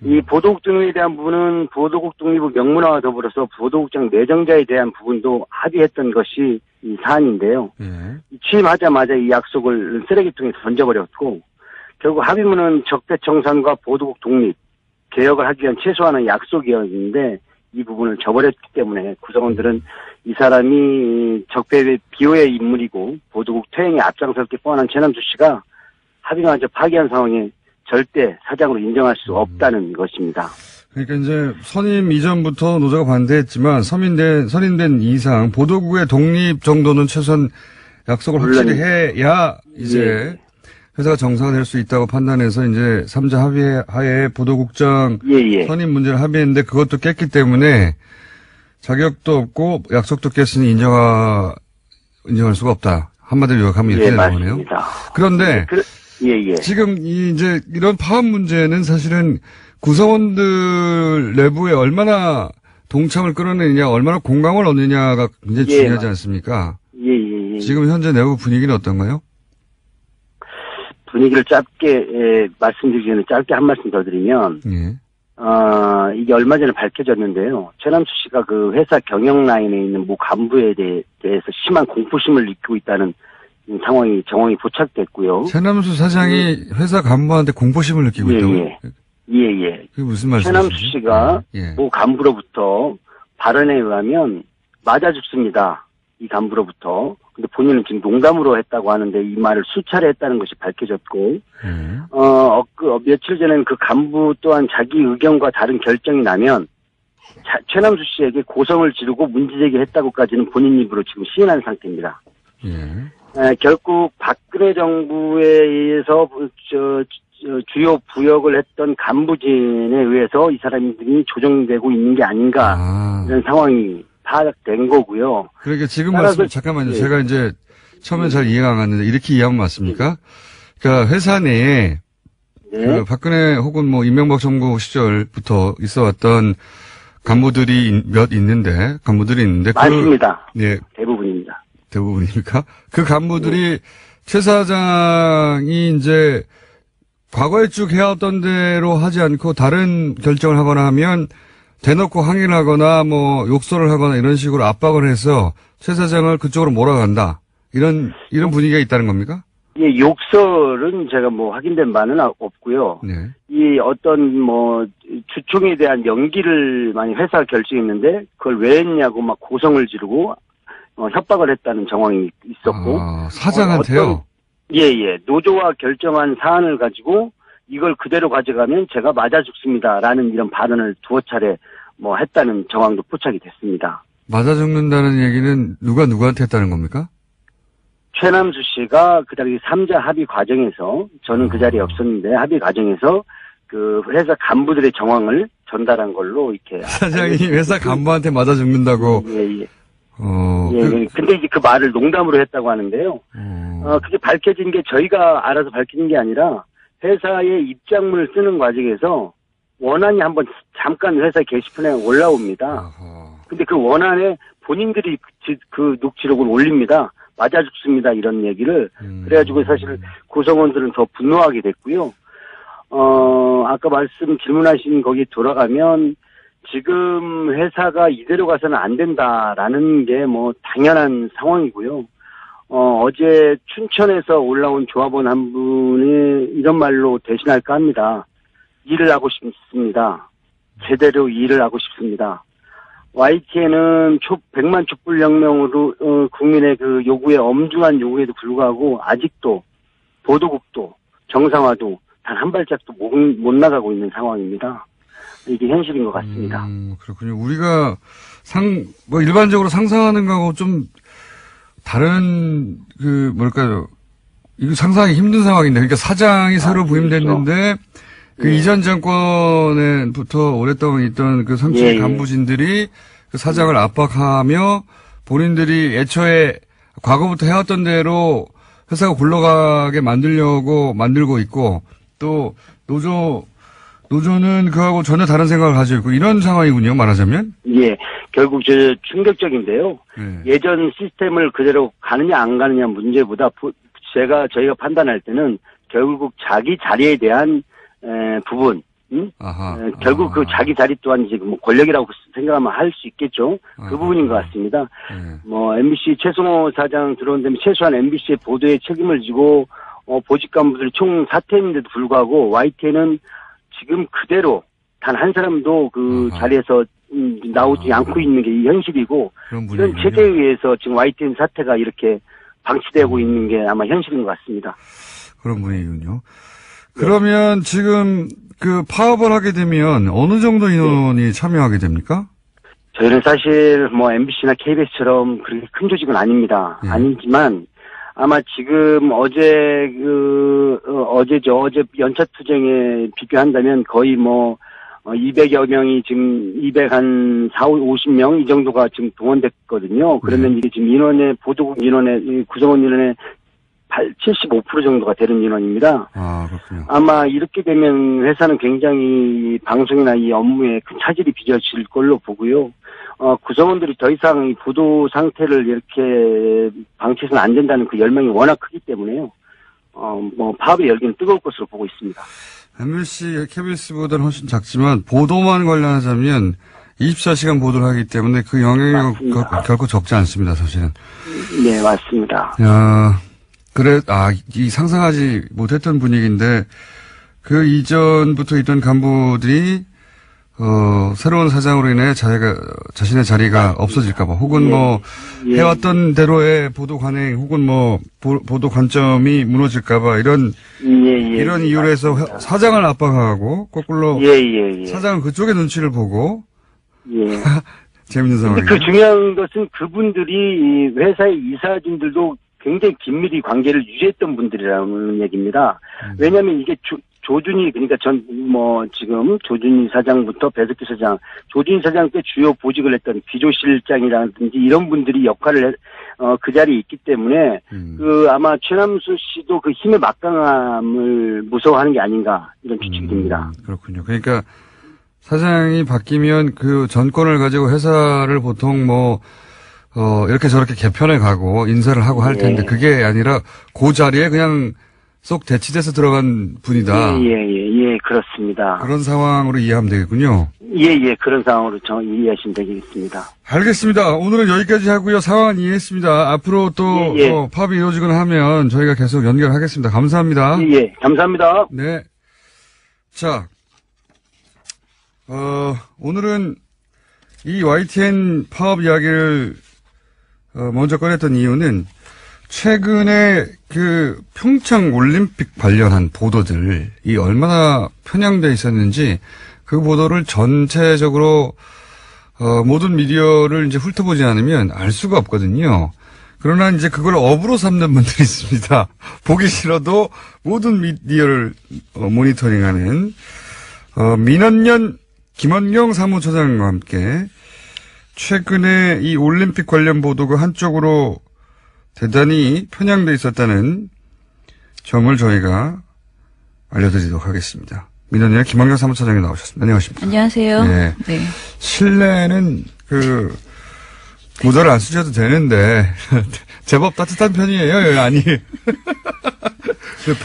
이 보도국 독립에 대한 부분은 보도국 독립의 명문화와 더불어서 보도국장 내정자에 대한 부분도 합의했던 것이 이 사안인데요. 예. 취임하자마자 이 약속을 쓰레기통에 던져버렸고 결국 합의문은 적폐청산과 보도국 독립 개혁을 하기 위한 최소한의 약속이었는데 이 부분을 저버렸기 때문에 구성원들은 이 사람이 적폐의 비호의 인물이고 보도국 퇴행에 앞장설 게 뻔한 최남수 씨가 합의마저 파기한 상황에 절대 사장으로 인정할 수 없다는 것입니다. 그러니까 이제 선임 이전부터 노조가 반대했지만 선임된 이상 보도국의 독립 정도는 최소한 약속을 확실히 해야 이제 회사가 정상화될 수 있다고 판단해서 이제 3자 합의하에 보도국장 선임 문제를 합의했는데 그것도 깼기 때문에 자격도 없고 약속도 깼으니 인정할 수가 없다. 한마디로 요약하면 이렇게 되는 거네요. 그런데 지금 이제 이런 파업 문제는 사실은 구성원들 내부에 얼마나 동참을 끌어내느냐, 얼마나 공감을 얻느냐가 굉장히 중요하지 않습니까? 지금 현재 내부 분위기는 어떤가요? 분위기를 짧게 말씀드리기 전에 짧게 한 말씀 더 드리면 이게 얼마 전에 밝혀졌는데요. 최남수 씨가 그 회사 경영 라인에 있는 모 간부에 대해서 심한 공포심을 느끼고 있다는 정황이 포착됐고요. 최남수 사장이 회사 간부한테 공포심을 느끼고 있다고요? 그게 무슨 말씀이세요? 최남수 씨가 모 간부로부터 발언에 의하면 맞아 죽습니다. 이 간부로부터. 근데 본인은 지금 농담으로 했다고 하는데 이 말을 수차례 했다는 것이 밝혀졌고, 며칠 전에는 그 간부 또한 자기 의견과 다른 결정이 나면 최남수 씨에게 고성을 지르고 문제제기했다고까지는 본인 입으로 지금 시인한 상태입니다. 결국 박근혜 정부에 의해서 주요 부역을 했던 간부진에 의해서 이 사람들이 조정되고 있는 게 아닌가 이런 상황이 파악된 거고요. 그러니까 지금 말씀 잠깐만요. 제가 이제 처음에 잘 이해가 안 갔는데 이렇게 이해하면 맞습니까? 그러니까 회사 내에 그 박근혜 혹은 뭐 이명박 정부 시절부터 있어왔던 간부들이 간부들이 있는데 맞습니다. 대부분입니다. 대부분입니까? 그 간부들이 최 사장이 이제 과거에 쭉 해왔던 대로 하지 않고 다른 결정을 하거나 하면 대놓고 항의를 하거나 뭐 욕설을 하거나 이런 식으로 압박을 해서 최 사장을 그쪽으로 몰아간다. 이런 분위기가 있다는 겁니까? 예, 욕설은 제가 뭐 확인된 바는 없고요. 네. 이 어떤 뭐 주총에 대한 연기를 많이 회사가 결정했는데 그걸 왜 했냐고 막 고성을 지르고 협박을 했다는 정황이 있었고. 사장한테요? 예. 노조와 결정한 사안을 가지고 이걸 그대로 가져가면 제가 맞아 죽습니다라는 이런 발언을 두어 차례 뭐 했다는 정황도 포착이 됐습니다. 맞아 죽는다는 얘기는 누구한테 했다는 겁니까? 최남수 씨가 그 당시 3자 합의 과정에서 저는 그 자리에 없었는데 합의 과정에서 그 회사 간부들의 정황을 전달한 걸로 이렇게 사장이 회사 간부한테 맞아 죽는다고. 예. 근데 이제 그 말을 농담으로 했다고 하는데요. 그게 밝혀진 게 저희가 알아서 밝혀진 게 아니라 회사의 입장문을 쓰는 과정에서 원안이 한번 잠깐 회사 게시판에 올라옵니다. 근데 그 원안에 본인들이 그 녹취록을 올립니다. 맞아 죽습니다. 이런 얘기를. 그래가지고 사실 구성원들은 더 분노하게 됐고요. 아까 질문하신 거기 돌아가면 지금 회사가 이대로 가서는 안 된다라는 게 뭐 당연한 상황이고요. 어제 춘천에서 올라온 조합원 한 분이 이런 말로 대신할까 합니다. 일을 하고 싶습니다. 제대로 일을 하고 싶습니다. YTN은 100만 촛불혁명으로 국민의 그 요구에 엄중한 요구에도 불구하고 아직도 보도국도 정상화도 단 한 발짝도 못 나가고 있는 상황입니다. 이게 현실인 것 같습니다. 그렇군요. 우리가 일반적으로 상상하는 거하고 좀 다른 이거 상상하기 힘든 상황인데, 그러니까 사장이 새로 부임됐는데, 그렇죠. 그 이전 정권에부터 오랫동안 있던 그 삼층 간부진들이 그 사장을 압박하며 본인들이 애초에 과거부터 해왔던 대로 회사가 굴러가게 만들고 있고, 또 노조는 그하고 전혀 다른 생각을 가지고 있고 이런 상황이군요, 말하자면. 예. 결국 충격적인데요. 예전 시스템을 그대로 가느냐 안 가느냐 문제보다 저희가 판단할 때는 결국 자기 자리에 대한 부분, 결국 그 자기 자리 또한 지금 권력이라고 생각하면 할 수 있겠죠. 그 부분인 것 같습니다. 뭐 MBC 최승호 사장 들어온 데면 최소한 MBC의 보도에 책임을 지고 보직 간부들이 총 사퇴했는데도 불구하고 YTN은 지금 그대로 단 한 사람도 그 자리에서 나오지 않고 있는 게 현실이고 이런 체제에 의해서 지금 YTN 사태가 이렇게 방치되고 있는 게 아마 현실인 것 같습니다. 그런 분위기군요. 그러면 지금 그 파업을 하게 되면 어느 정도 인원이 참여하게 됩니까? 저희는 사실 뭐 MBC나 KBS처럼 그렇게 큰 조직은 아닙니다. 아니지만 아마 지금 어제 연차 투쟁에 비교한다면 거의 뭐 200여 명이 지금 50명 이 정도가 지금 동원됐거든요. 그러면 이게 지금 보도국 인원의 구성원 인원의 75% 정도가 되는 인원입니다. 그렇군요. 아마 이렇게 되면 회사는 굉장히 방송이나 이 업무에 큰 차질이 빚어질 걸로 보고요. 구성원들이 더 이상 이 보도 상태를 이렇게 방치해서는 안 된다는 그 열망이 워낙 크기 때문에요. 파업의 열기는 뜨거울 것으로 보고 있습니다. MBC, KBS보다는 훨씬 작지만 보도만 관련하자면 24시간 보도를 하기 때문에 그 영향이 결코 적지 않습니다, 사실은. 네, 맞습니다. 이 상상하지 못했던 분위기인데 그 이전부터 있던 간부들이 새로운 사장으로 인해 자신의 자리가 없어질까봐 혹은 해왔던 대로의 보도 관행 혹은 보도 관점이 무너질까봐 이런 이유로 해서 사장을 압박하고 거꾸로 사장은 그쪽의 눈치를 보고 재밌는 상황이에요. 그 중요한 것은 그분들이 회사의 이사진들도 굉장히 긴밀히 관계를 유지했던 분들이라는 얘기입니다. 왜냐하면 이게 조준희, 그러니까 지금 조준희 사장부터 배석규 사장, 조준희 사장 때 주요 보직을 했던 비조실장이라든지 이런 분들이 역할을 그 자리에 있기 때문에 아마 최남수 씨도 그 힘의 막강함을 무서워하는 게 아닌가 이런 추측이 듭니다. 그렇군요. 그러니까 사장이 바뀌면 그 전권을 가지고 회사를 보통 이렇게 저렇게 개편해 가고 인사를 하고 할 텐데 그게 아니라 그 자리에 그냥 쏙 대치돼서 들어간 분이다. 예, 그렇습니다. 그런 상황으로 이해하면 되겠군요. 예, 그런 상황으로 이해하시면 되겠습니다. 알겠습니다. 오늘은 여기까지 하고요. 상황 이해했습니다. 앞으로 또 파업이 이루어지거나 하면 저희가 계속 연결하겠습니다. 감사합니다. 예, 감사합니다. 네. 자, 오늘은 이 YTN 파업 이야기를 먼저 꺼냈던 이유는 최근에 그 평창 올림픽 관련한 보도들이 얼마나 편향돼 있었는지 그 보도를 전체적으로 모든 미디어를 이제 훑어보지 않으면 알 수가 없거든요. 그러나 이제 그걸 업으로 삼는 분들이 있습니다. 보기 싫어도 모든 미디어를 모니터링하는 민원연 김원경 사무처장과 함께 최근에 이 올림픽 관련 보도가 한쪽으로 대단히 편향돼 있었다는 점을 저희가 알려드리도록 하겠습니다. 민원연의 김원경 사무처장이 나오셨습니다. 안녕하십니까? 안녕하세요. 네. 네. 실내는 모자를 안 쓰셔도 되는데 제법 따뜻한 편이에요. 아니.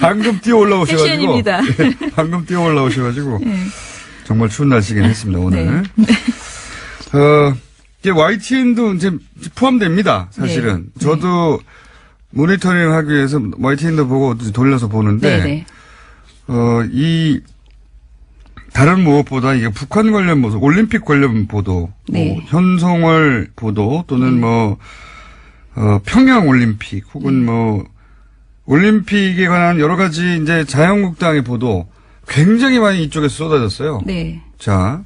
방금 뛰어 올라오셔가지고. 패션입니다. 네, 방금 뛰어 올라오셔가지고. 네. 정말 추운 날씨긴 했습니다, 오늘. 네. 이게 YTN도 이제 포함됩니다, 사실은. 네. 저도 모니터링 하기 위해서 YTN도 보고 돌려서 보는데, 네. 다른 무엇보다 이게 북한 관련 보도, 올림픽 관련 보도, 네. 현송월 보도 또는 평양 올림픽 혹은 올림픽에 관한 여러 가지 이제 자유한국당의 보도 굉장히 많이 이쪽에서 쏟아졌어요. 네. 자,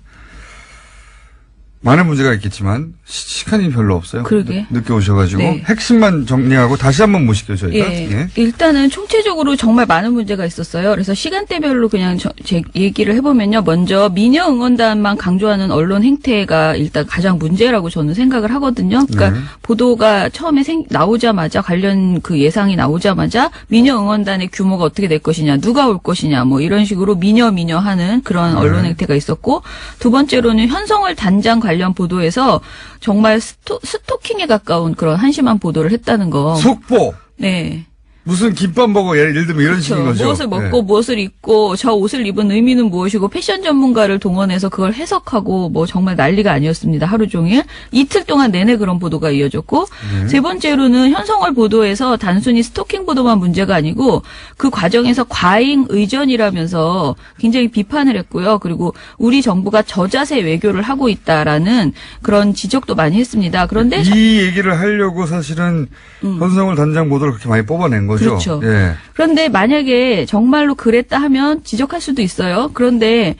많은 문제가 있겠지만 시간이 별로 없어요. 그러게. 늦게 오셔가지고 네. 핵심만 정리하고 다시 한번 모실게요, 저희가. 예. 예. 일단은 총체적으로 정말 많은 문제가 있었어요. 그래서 시간대별로 그냥 제 얘기를 해보면요. 먼저 미녀 응원단만 강조하는 언론 행태가 일단 가장 문제라고 저는 생각을 하거든요. 그러니까 보도가 처음에 나오자마자 관련 그 예상이 나오자마자 미녀 응원단의 규모가 어떻게 될 것이냐, 누가 올 것이냐, 뭐 이런 식으로 미녀 하는 그런 언론 행태가 있었고, 두 번째로는 현성월 단장 관련 보도에서 정말 스토킹에 가까운 그런 한심한 보도를 했다는 거. 속보. 네. 무슨 김밥 먹어 예를 들면 이런 식인 거죠. 무엇을 먹고 무엇을 입고 저 옷을 입은 의미는 무엇이고 패션 전문가를 동원해서 그걸 해석하고 뭐 정말 난리가 아니었습니다. 하루 종일. 이틀 동안 내내 그런 보도가 이어졌고 세 번째로는 현성월 보도에서 단순히 스토킹 보도만 문제가 아니고 그 과정에서 과잉 의전이라면서 굉장히 비판을 했고요. 그리고 우리 정부가 저자세 외교를 하고 있다라는 그런 지적도 많이 했습니다. 그런데 이 얘기를 하려고 사실은 현성월 단장 보도를 그렇게 많이 뽑아낸 거죠. 그렇죠. 예. 그런데 만약에 정말로 그랬다 하면 지적할 수도 있어요. 그런데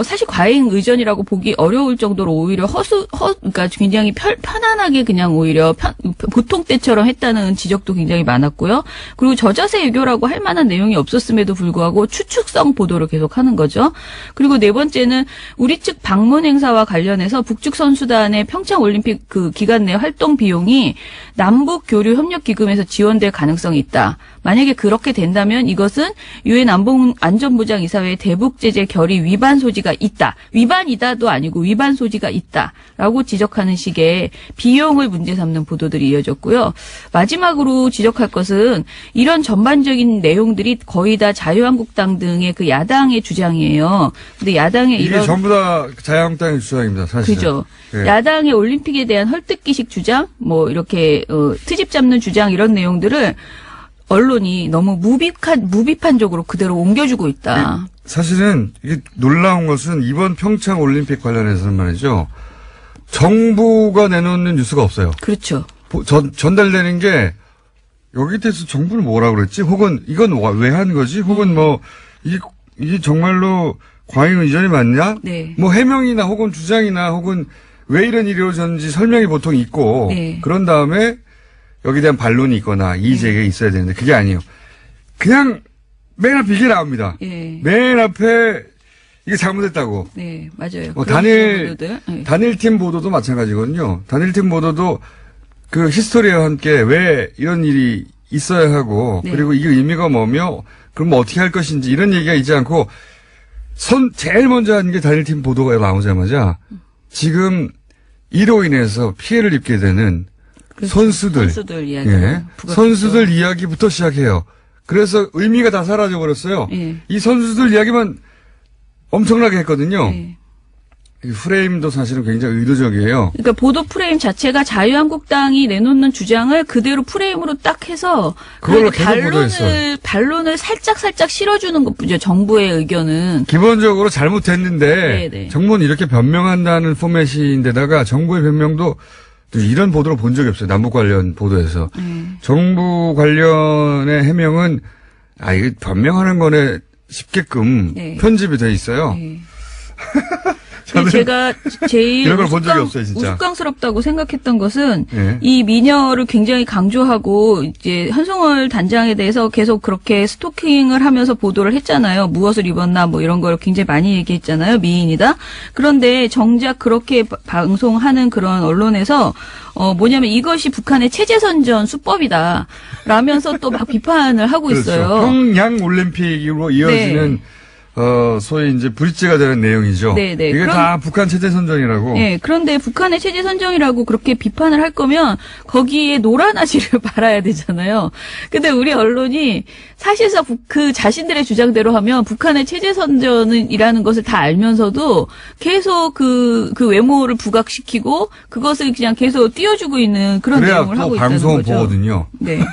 사실 과잉 의전이라고 보기 어려울 정도로 오히려 그러니까 굉장히 편안하게 그냥 오히려 보통 때처럼 했다는 지적도 굉장히 많았고요. 그리고 저자세 외교라고 할 만한 내용이 없었음에도 불구하고 추측성 보도를 계속하는 거죠. 그리고 네 번째는 우리 측 방문 행사와 관련해서 북측 선수단의 평창 올림픽 그 기간 내 활동 비용이 남북 교류 협력 기금에서 지원될 가능성이 있다. 만약에 그렇게 된다면 이것은 유엔 안전보장 이사회 대북 제재 결의 위반 소지가 있다. 위반이다도 아니고 위반 소지가 있다라고 지적하는 식의 비용을 문제 삼는 보도들이 이어졌고요. 마지막으로 지적할 것은 이런 전반적인 내용들이 거의 다 자유한국당 등의 그 야당의 주장이에요. 근데 야당의 이게 전부 다 자유한국당의 주장입니다. 사실은. 그죠. 예. 야당의 올림픽에 대한 헐뜯기식 주장, 뭐 이렇게 트집 잡는 주장 이런 내용들을 언론이 너무 무비판적으로 그대로 옮겨주고 있다. 사실은 이게 놀라운 것은 이번 평창 올림픽 관련해서는 말이죠. 정부가 내놓는 뉴스가 없어요. 그렇죠. 전달되는 게 여기 대해서 정부는 뭐라 그랬지? 혹은 이건 왜 한 거지? 혹은 뭐 이게 정말로 과잉 의전이 맞냐? 네. 뭐 해명이나 혹은 주장이나 혹은 왜 이런 일이 일어졌는지 설명이 보통 있고 네. 그런 다음에 여기에 대한 반론이 있거나 이의제기가 있어야 되는데 그게 아니에요. 그냥 맨 앞에 이게 나옵니다. 예. 맨 앞에 이게 잘못했다고. 네, 맞아요. 단일팀 보도도 마찬가지거든요. 단일팀 보도도 그 히스토리와 함께 왜 이런 일이 있어야 하고 네. 그리고 이게 의미가 뭐며 그럼 뭐 어떻게 할 것인지 이런 얘기가 있지 않고 제일 먼저 한 게 단일팀 보도가 나오자마자 지금 이로 인해서 피해를 입게 되는 그렇죠. 선수들 이야기. 예. 선수들 이야기부터 시작해요. 그래서 의미가 다 사라져 버렸어요. 예. 이 선수들 이야기만 엄청나게 했거든요. 예. 이 프레임도 사실은 굉장히 의도적이에요. 그러니까 보도 프레임 자체가 자유한국당이 내놓는 주장을 그대로 프레임으로 딱 해서 그걸로 그리고 계속 보도했어요. 반론을 살짝 실어주는 것뿐이죠. 정부의 의견은. 기본적으로 잘못했는데 네네. 정부는 이렇게 변명한다는 포맷인데다가 정부의 변명도 또 이런 보도를 본 적이 없어요. 남북 관련 보도에서. 정부 관련의 해명은 이거 변명하는 거네 싶게끔 네. 편집이 돼 있어요. 네. 저는 제가 제일 이런 걸 본 적이 없어요, 진짜. 우스꽝스럽다고 생각했던 것은 예. 이 미녀를 굉장히 강조하고 이제 현송월 단장에 대해서 계속 그렇게 스토킹을 하면서 보도를 했잖아요. 무엇을 입었나 뭐 이런 걸 굉장히 많이 얘기했잖아요. 미인이다. 그런데 정작 그렇게 방송하는 그런 언론에서 뭐냐면 이것이 북한의 체제선전 수법이다. 라면서 또 막 비판을 하고 그렇죠. 있어요. 평양 올림픽으로 이어지는 소위 이제 브릿지가 되는 내용이죠. 네네. 이게 다 북한 체제 선전이라고. 네, 그런데 북한의 체제 선정이라고 그렇게 비판을 할 거면 거기에 노란 아지를 발아야 되잖아요. 근데 우리 언론이 사실상 그 자신들의 주장대로 하면 북한의 체제 선전이라는 것을 다 알면서도 계속 그 외모를 부각시키고 그것을 그냥 계속 띄워주고 있는 그런 그래야 내용을 또 하고 있다는 방송을 거죠. 보거든요. 네.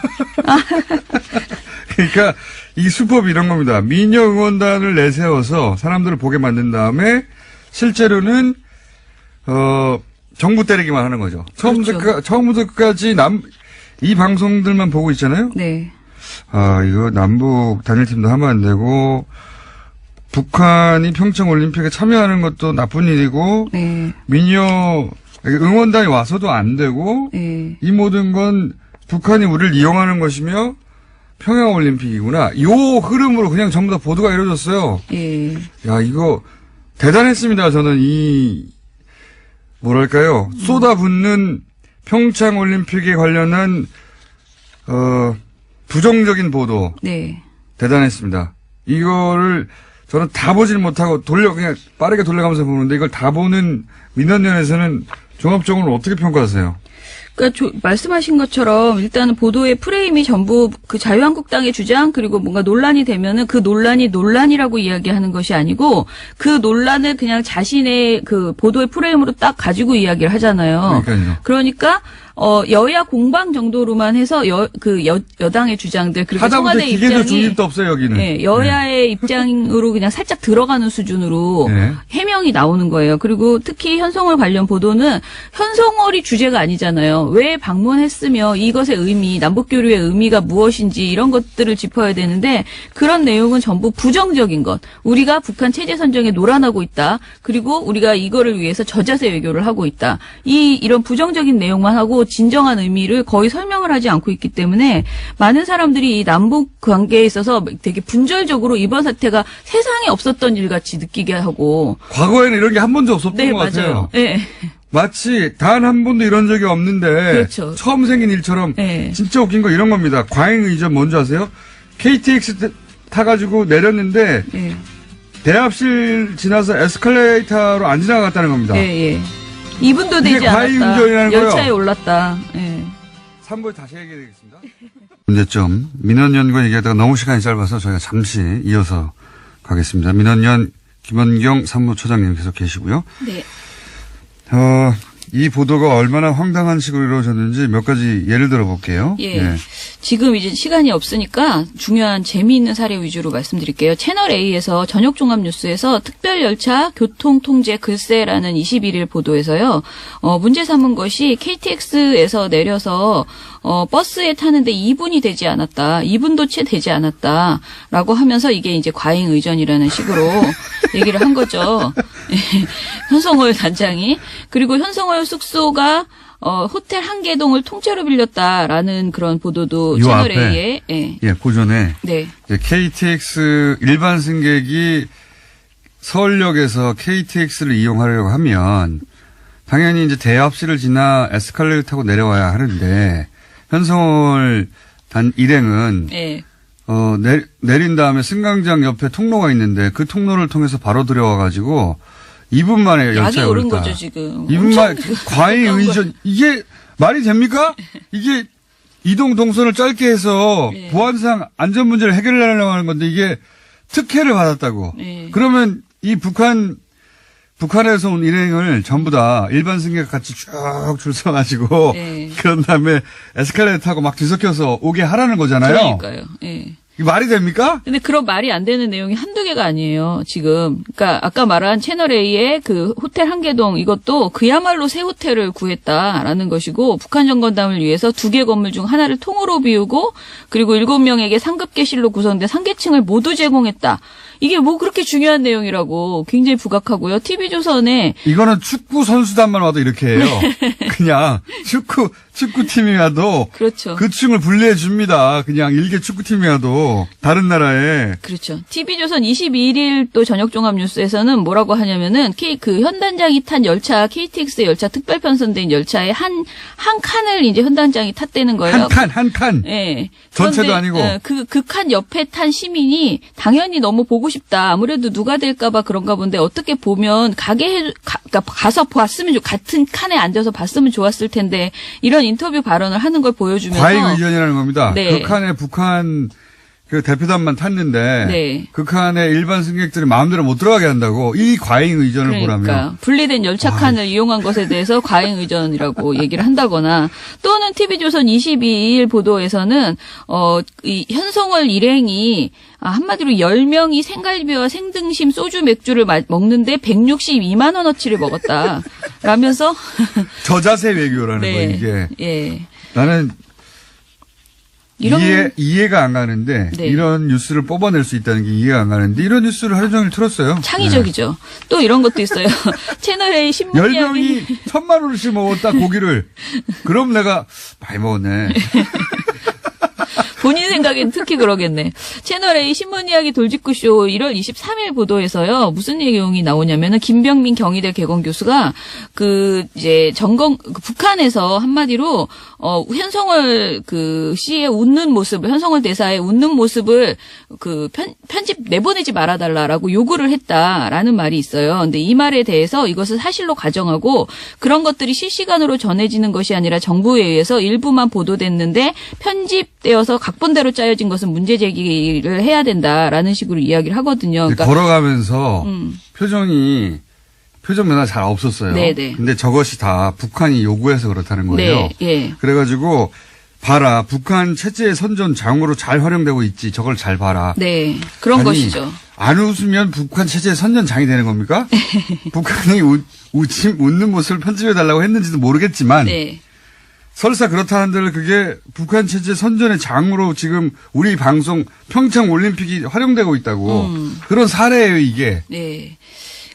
그러니까 이 수법이 이런 겁니다. 미녀 응원단을 내세워서 사람들을 보게 만든 다음에 실제로는 정부 때리기만 하는 거죠. 그렇죠. 처음부터 끝까지 이 방송들만 보고 있잖아요. 네. 이거 남북 단일팀도 하면 안 되고 북한이 평창 올림픽에 참여하는 것도 나쁜 일이고 네. 미녀 응원단이 와서도 안 되고 네. 이 모든 건 북한이 우리를 이용하는 것이며 평양올림픽이구나. 요 흐름으로 그냥 전부 다 보도가 이루어졌어요. 예. 야, 이거 대단했습니다. 저는 뭐랄까요. 쏟아붓는 평창올림픽에 관련한, 부정적인 보도. 네. 대단했습니다. 이거를 저는 다 보질 못하고 그냥 빠르게 돌려가면서 보는데 이걸 다 보는 민원연에서는 종합적으로 어떻게 평가하세요? 그러니까 말씀하신 것처럼 일단은 보도의 프레임이 전부 그 자유한국당의 주장 그리고 뭔가 논란이 되면은 그 논란이 논란이라고 이야기하는 것이 아니고 그 논란을 그냥 자신의 그 보도의 프레임으로 딱 가지고 이야기를 하잖아요. 그러니까요. 그러니까 여야 공방 정도로만 해서 여당의 주장들 그리고 하다못해 청와대 기계적 입장이 중립도 없어요 여기는. 네, 여야의 입장으로 그냥 살짝 들어가는 수준으로 네. 해명이 나오는 거예요. 그리고 특히 현송월 관련 보도는 현송월이 주제가 아니잖아요. 왜 방문했으며 이것의 의미, 남북교류의 의미가 무엇인지 이런 것들을 짚어야 되는데 그런 내용은 전부 부정적인 것. 우리가 북한 체제 선정에 노란하고 있다. 그리고 우리가 이거를 위해서 저자세 외교를 하고 있다. 이런 부정적인 내용만 하고 진정한 의미를 거의 설명을 하지 않고 있기 때문에 많은 사람들이 이 남북 관계에 있어서 되게 분절적으로 이번 사태가 세상에 없었던 일 같이 느끼게 하고. 과거에는 이런 게 한 번도 없었던 네, 것 같아요. 맞아요. 네. 마치 단 한 번도 이런 적이 없는데 그렇죠. 처음 생긴 일처럼 네. 진짜 웃긴 거 이런 겁니다. 과잉 의전 뭔지 아세요? KTX 타가지고 내렸는데 네. 대합실 지나서 에스컬레이터로 안 지나갔다는 겁니다. 예, 예. 2분도 이게 되지 과잉 않았다. 운전이라는 거예요. 열차에 올랐다. 예. 3부에 다시 얘기해야겠습니다. 문제점. 민원연과 얘기하다가 너무 시간이 짧아서 저희가 잠시 이어서 가겠습니다. 민원연 김원경 사무처장님 계속 계시고요. 네. 이 보도가 얼마나 황당한 식으로 이루어졌는지 몇 가지 예를 들어볼게요. 예. 지금 이제 시간이 없으니까 중요한 재미있는 사례 위주로 말씀드릴게요. 채널 A에서 저녁 종합 뉴스에서 특별 열차 교통 통제 글쎄라는 21일 보도에서요. 문제 삼은 것이 KTX에서 내려서 버스에 타는데 2분이 되지 않았다. 2분도 채 되지 않았다라고 하면서 이게 이제 과잉 의전이라는 식으로 얘기를 한 거죠. 현송월 단장이. 그리고 현송월 숙소가 호텔 한계동을 통째로 빌렸다라는 그런 보도도 채널 A에 그 전에 네. KTX 일반 승객이 서울역에서 KTX를 이용하려고 하면 당연히 이제 대합실을 지나 에스컬레이터 타고 내려와야 하는데 현송월 일행은 네. 내린 다음에 승강장 옆에 통로가 있는데 그 통로를 통해서 바로 들어와가지고 2분 만에 열차에 약이 오른 올랐다. 거죠 지금. 2분 만에 과잉 의전. 이게 말이 됩니까? 이게 이동 동선을 짧게 해서 네. 보안상 안전 문제를 해결하려고 하는 건데 이게 특혜를 받았다고. 네. 그러면 이 북한에서 온 일행을 전부 다 일반 승객과 같이 쭉 줄 서가지고 네. 그런 다음에 에스컬레이터 타고 막 뒤섞여서 오게 하라는 거잖아요. 그러니까요. 예. 이게 말이 됩니까? 근데 그런 말이 안 되는 내용이 한두 개가 아니에요, 지금. 그러니까 아까 말한 채널A의 그 호텔 한계동 이것도 그야말로 새 호텔을 구했다라는 것이고 북한 정권담을 위해서 2개 건물 중 하나를 통으로 비우고 그리고 7명에게 상급계실로 구성된 상계층을 모두 제공했다. 이게 뭐 그렇게 중요한 내용이라고 굉장히 부각하고요. TV조선에 이거는 축구 선수단만 와도 이렇게 해요. 그냥 축구팀이 와도 그렇죠. 그 층을 분리해 줍니다. 그냥 일개 축구팀이 와도 다른 나라에. 그렇죠. TV조선 22일 또 저녁 종합 뉴스에서는 뭐라고 하냐면은 그 현단장이 탄 열차 KTX 열차 특별 편성된 열차의 한 칸을 이제 현단장이 탔다는 거예요. 한 칸. 예. 전체도 아니고. 그 칸 옆에 탄 시민이 당연히 너무 보고 싶다. 아무래도 누가 될까봐 그런가 본데 어떻게 보면 그러니까 가서 봤으면 같은 칸에 앉아서 봤으면 좋았을 텐데 이런 인터뷰 발언을 하는 걸 보여주면서 과잉 의전이라는 겁니다. 네. 그 칸에 북한 그 대표단만 탔는데 네. 그 칸에 일반 승객들이 마음대로 못 들어가게 한다고 이 과잉 의전을 보라며. 그러니까 분리된 열차 칸을 이용한 것에 대해서 과잉 의전이라고 얘기를 한다거나 또는 TV조선 22일 보도에서는 이 현송월 일행이 한마디로 10명이 생갈비와 생등심 소주 맥주를 먹는데 162만 원어치를 먹었다. 라면서 저자세 외교라는 네. 거 이게. 예. 나는 이런 이해가 안 가는데 네. 이런 뉴스를 뽑아낼 수 있다는 게 이해가 안 가는데 이런 뉴스를 하루 종일 틀었어요. 창의적이죠. 또 이런 것도 있어요. 채널A 신문 이야기. 10명이 1,000만 원씩 먹었다 고기를. 그럼 내가 많이 먹었네. 본인 생각엔 특히 그러겠네. 채널A 신문 이야기 돌직구쇼 1월 23일 보도에서요. 무슨 내용이 나오냐면은 김병민 경희대 개공 교수가 이제 북한에서 한마디로 현송월 씨의 웃는 모습을 현송월 대사의 웃는 모습을 편집 내보내지 말아달라라고 요구를 했다라는 말이 있어요. 근데 이 말에 대해서 이것을 사실로 가정하고 그런 것들이 실시간으로 전해지는 것이 아니라 정부에 의해서 일부만 보도됐는데 편집되어서 각본대로 짜여진 것은 문제 제기를 해야 된다라는 식으로 이야기를 하거든요. 그러니까 걸어가면서 표정 변화 잘 없었어요. 네네. 근데 저것이 다 북한이 요구해서 그렇다는 거예요. 네, 예. 그래가지고 봐라 북한 체제의 선전 장으로 잘 활용되고 있지. 저걸 잘 봐라. 네, 그런 아니, 것이죠. 안 웃으면 북한 체제의 선전장이 되는 겁니까? 북한이 웃는 모습을 편집해달라고 했는지도 모르겠지만 네. 설사 그렇다는들 그게 북한 체제 선전의 장으로 지금 우리 방송 평창 올림픽이 활용되고 있다고 그런 사례예요 이게. 네.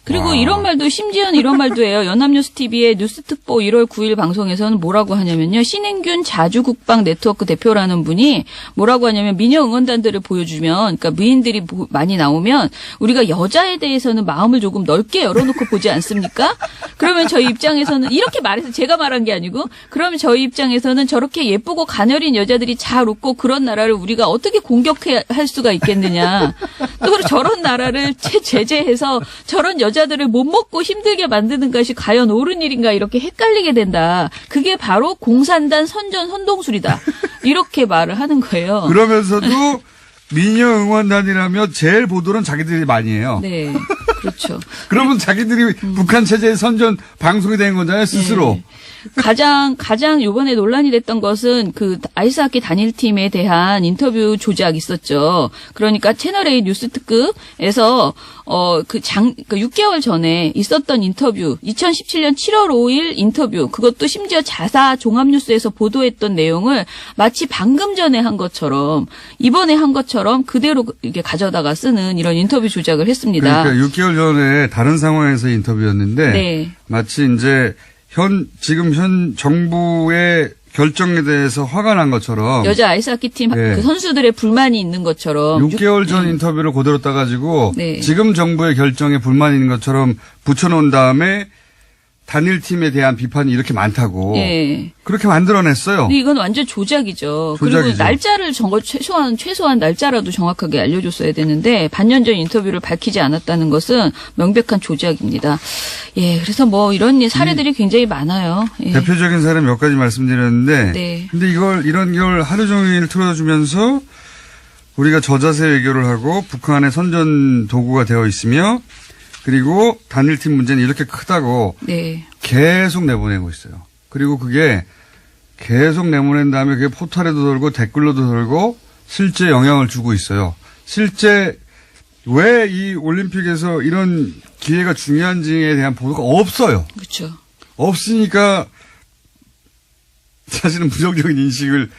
그리고 이런 말도 심지어는 이런 말도 해요. 연합뉴스TV의 뉴스특보 1월 9일 방송에서는 뭐라고 하냐면요. 신행균 자주국방 네트워크 대표라는 분이 뭐라고 하냐면 미녀 응원단들을 보여주면 그러니까 미인들이 많이 나오면 우리가 여자에 대해서는 마음을 조금 넓게 열어놓고 보지 않습니까? 그러면 저희 입장에서는 이렇게 말해서 제가 말한 게 아니고 그러면 저희 입장에서는 저렇게 예쁘고 가녀린 여자들이 잘 웃고 그런 나라를 우리가 어떻게 공격할 수가 있겠느냐. 또 저런 나라를 제재해서 저런 여자들을 못 먹고 힘들게 만드는 것이 과연 옳은 일인가 이렇게 헷갈리게 된다. 그게 바로 공산당 선동술이다. 이렇게 말을 하는 거예요. 그러면서도 미녀 응원단이라며 제일 보도는 자기들이 많이 해요. 네, 그렇죠. 그러면 자기들이 북한 체제의 선전 방송이 된 거잖아요, 스스로. 네. 가장 요번에 논란이 됐던 것은 아이스하키 단일팀에 대한 인터뷰 조작 있었죠. 그러니까 채널A 뉴스 특급에서 6개월 전에 있었던 인터뷰, 2017년 7월 5일 인터뷰, 그것도 심지어 자사 종합뉴스에서 보도했던 내용을 마치 방금 전에 한 것처럼, 이번에 한 것처럼 그대로 이렇게 가져다가 쓰는 이런 인터뷰 조작을 했습니다. 그러니까 6개월 전에 다른 상황에서 인터뷰였는데, 네. 마치 이제 지금 현 정부의 결정에 대해서 화가 난 것처럼 여자 아이스하키 팀 네. 선수들의 불만이 있는 것처럼 6개월 전 인터뷰를 그대로 따가지고 네. 지금 정부의 결정에 불만이 있는 것처럼 붙여놓은 다음에 단일팀에 대한 비판이 이렇게 많다고. 예. 그렇게 만들어냈어요. 근데 이건 완전 조작이죠. 조작이죠. 그리고 날짜를 최소한 날짜라도 정확하게 알려줬어야 되는데 반년 전 인터뷰를 밝히지 않았다는 것은 명백한 조작입니다. 예, 그래서 뭐 이런 사례들이 굉장히 많아요. 예. 대표적인 사례 몇 가지 말씀드렸는데. 네. 근데 이런 걸 하루 종일 틀어주면서 우리가 저자세 외교를 하고 북한의 선전 도구가 되어 있으며 그리고 단일팀 문제는 이렇게 크다고 네. 계속 내보내고 있어요. 그리고 그게 계속 내보낸 다음에 그게 포털에도 돌고 댓글로도 돌고 실제 영향을 주고 있어요. 실제 왜 이 올림픽에서 이런 기회가 중요한지에 대한 보도가 없어요. 그렇죠. 없으니까 사실은 부정적인 인식을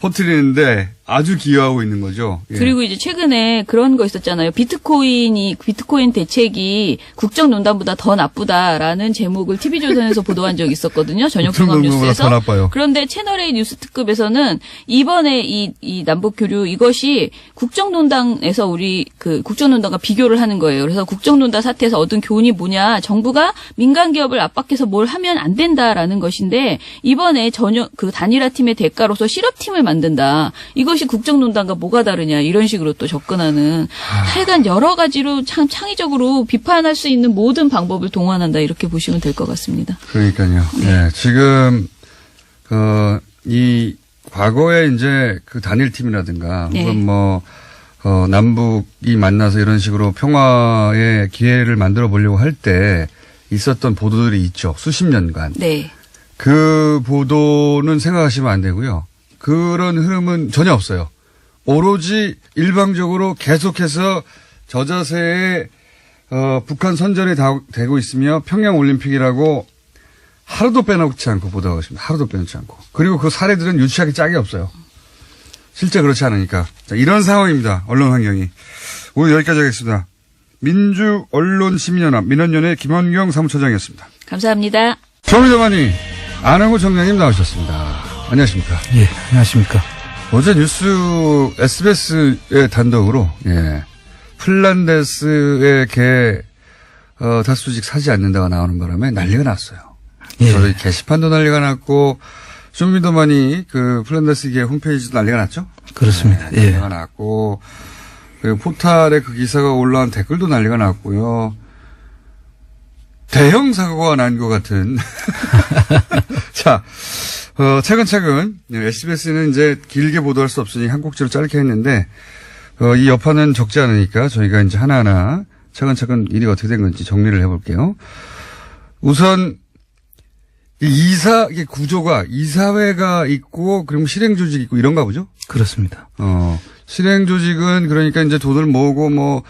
퍼뜨리는데 아주 기여하고 있는 거죠. 예. 그리고 이제 최근에 그런 거 있었잖아요. 비트코인 대책이 국정농단보다 더 나쁘다라는 제목을 TV조선에서 보도한 적이 있었거든요. 저녁 종합 뉴스에서. 더 나빠요. 그런데 채널A 뉴스 특급에서는 이번에 이 남북 교류 이것이 국정농단에서 우리 그 국정농단과 비교를 하는 거예요. 그래서 국정농단 사태에서 얻은 교훈이 뭐냐? 정부가 민간 기업을 압박해서 뭘 하면 안 된다라는 것인데 이번에 전혀 그 단일화 팀의 대가로서 실업팀을 만든다. 이것이 국정농단과 뭐가 다르냐 이런 식으로 또 접근하는 하여간 여러 가지로 참 창의적으로 비판할 수 있는 모든 방법을 동원한다 이렇게 보시면 될 것 같습니다. 그러니까요. 네. 지금 이 과거에 이제 그 단일팀이라든가 네. 혹은 뭐 남북이 만나서 이런 식으로 평화의 기회를 만들어 보려고 할 때 있었던 보도들이 있죠. 수십 년간. 네. 그 보도는 생각하시면 안 되고요. 그런 흐름은 전혀 없어요. 오로지 일방적으로 계속해서 저자세에 북한 선전이 되고 있으며 평양올림픽이라고 하루도 빼놓지 않고 보도하고 있습니다. 하루도 빼놓지 않고. 그리고 그 사례들은 유치하기 짝이 없어요. 실제 그렇지 않으니까. 자, 이런 상황입니다. 언론 환경이. 오늘 여기까지 하겠습니다. 민주언론시민연합 민원연의 김원경 사무처장이었습니다. 감사합니다. 정의도만이 안홍구 청장님 나오셨습니다. 안녕하십니까. 예, 안녕하십니까. 어제 뉴스 SBS의 단독으로 핀란데스의 개 다수직 사지 않는다가 나오는 바람에 난리가 났어요. 예. 저희 게시판도 난리가 났고 쇼미더만이 그 핀란데스계 홈페이지도 난리가 났죠. 그렇습니다. 네, 예. 난리가 났고 그리고 포탈에 그 기사가 올라온 댓글도 난리가 났고요. 대형 사고가 난 것 같은. 자, 차근차근 SBS는 이제 길게 보도할 수 없으니 한 곡지로 짧게 했는데 이 여파는 적지 않으니까 저희가 이제 하나하나 차근차근 일이 어떻게 된 건지 정리를 해볼게요. 우선 이게 구조가 이사회가 있고 그럼 실행조직이 있고 이런가 보죠? 그렇습니다. 실행조직은 그러니까 이제 돈을 모으고 뭐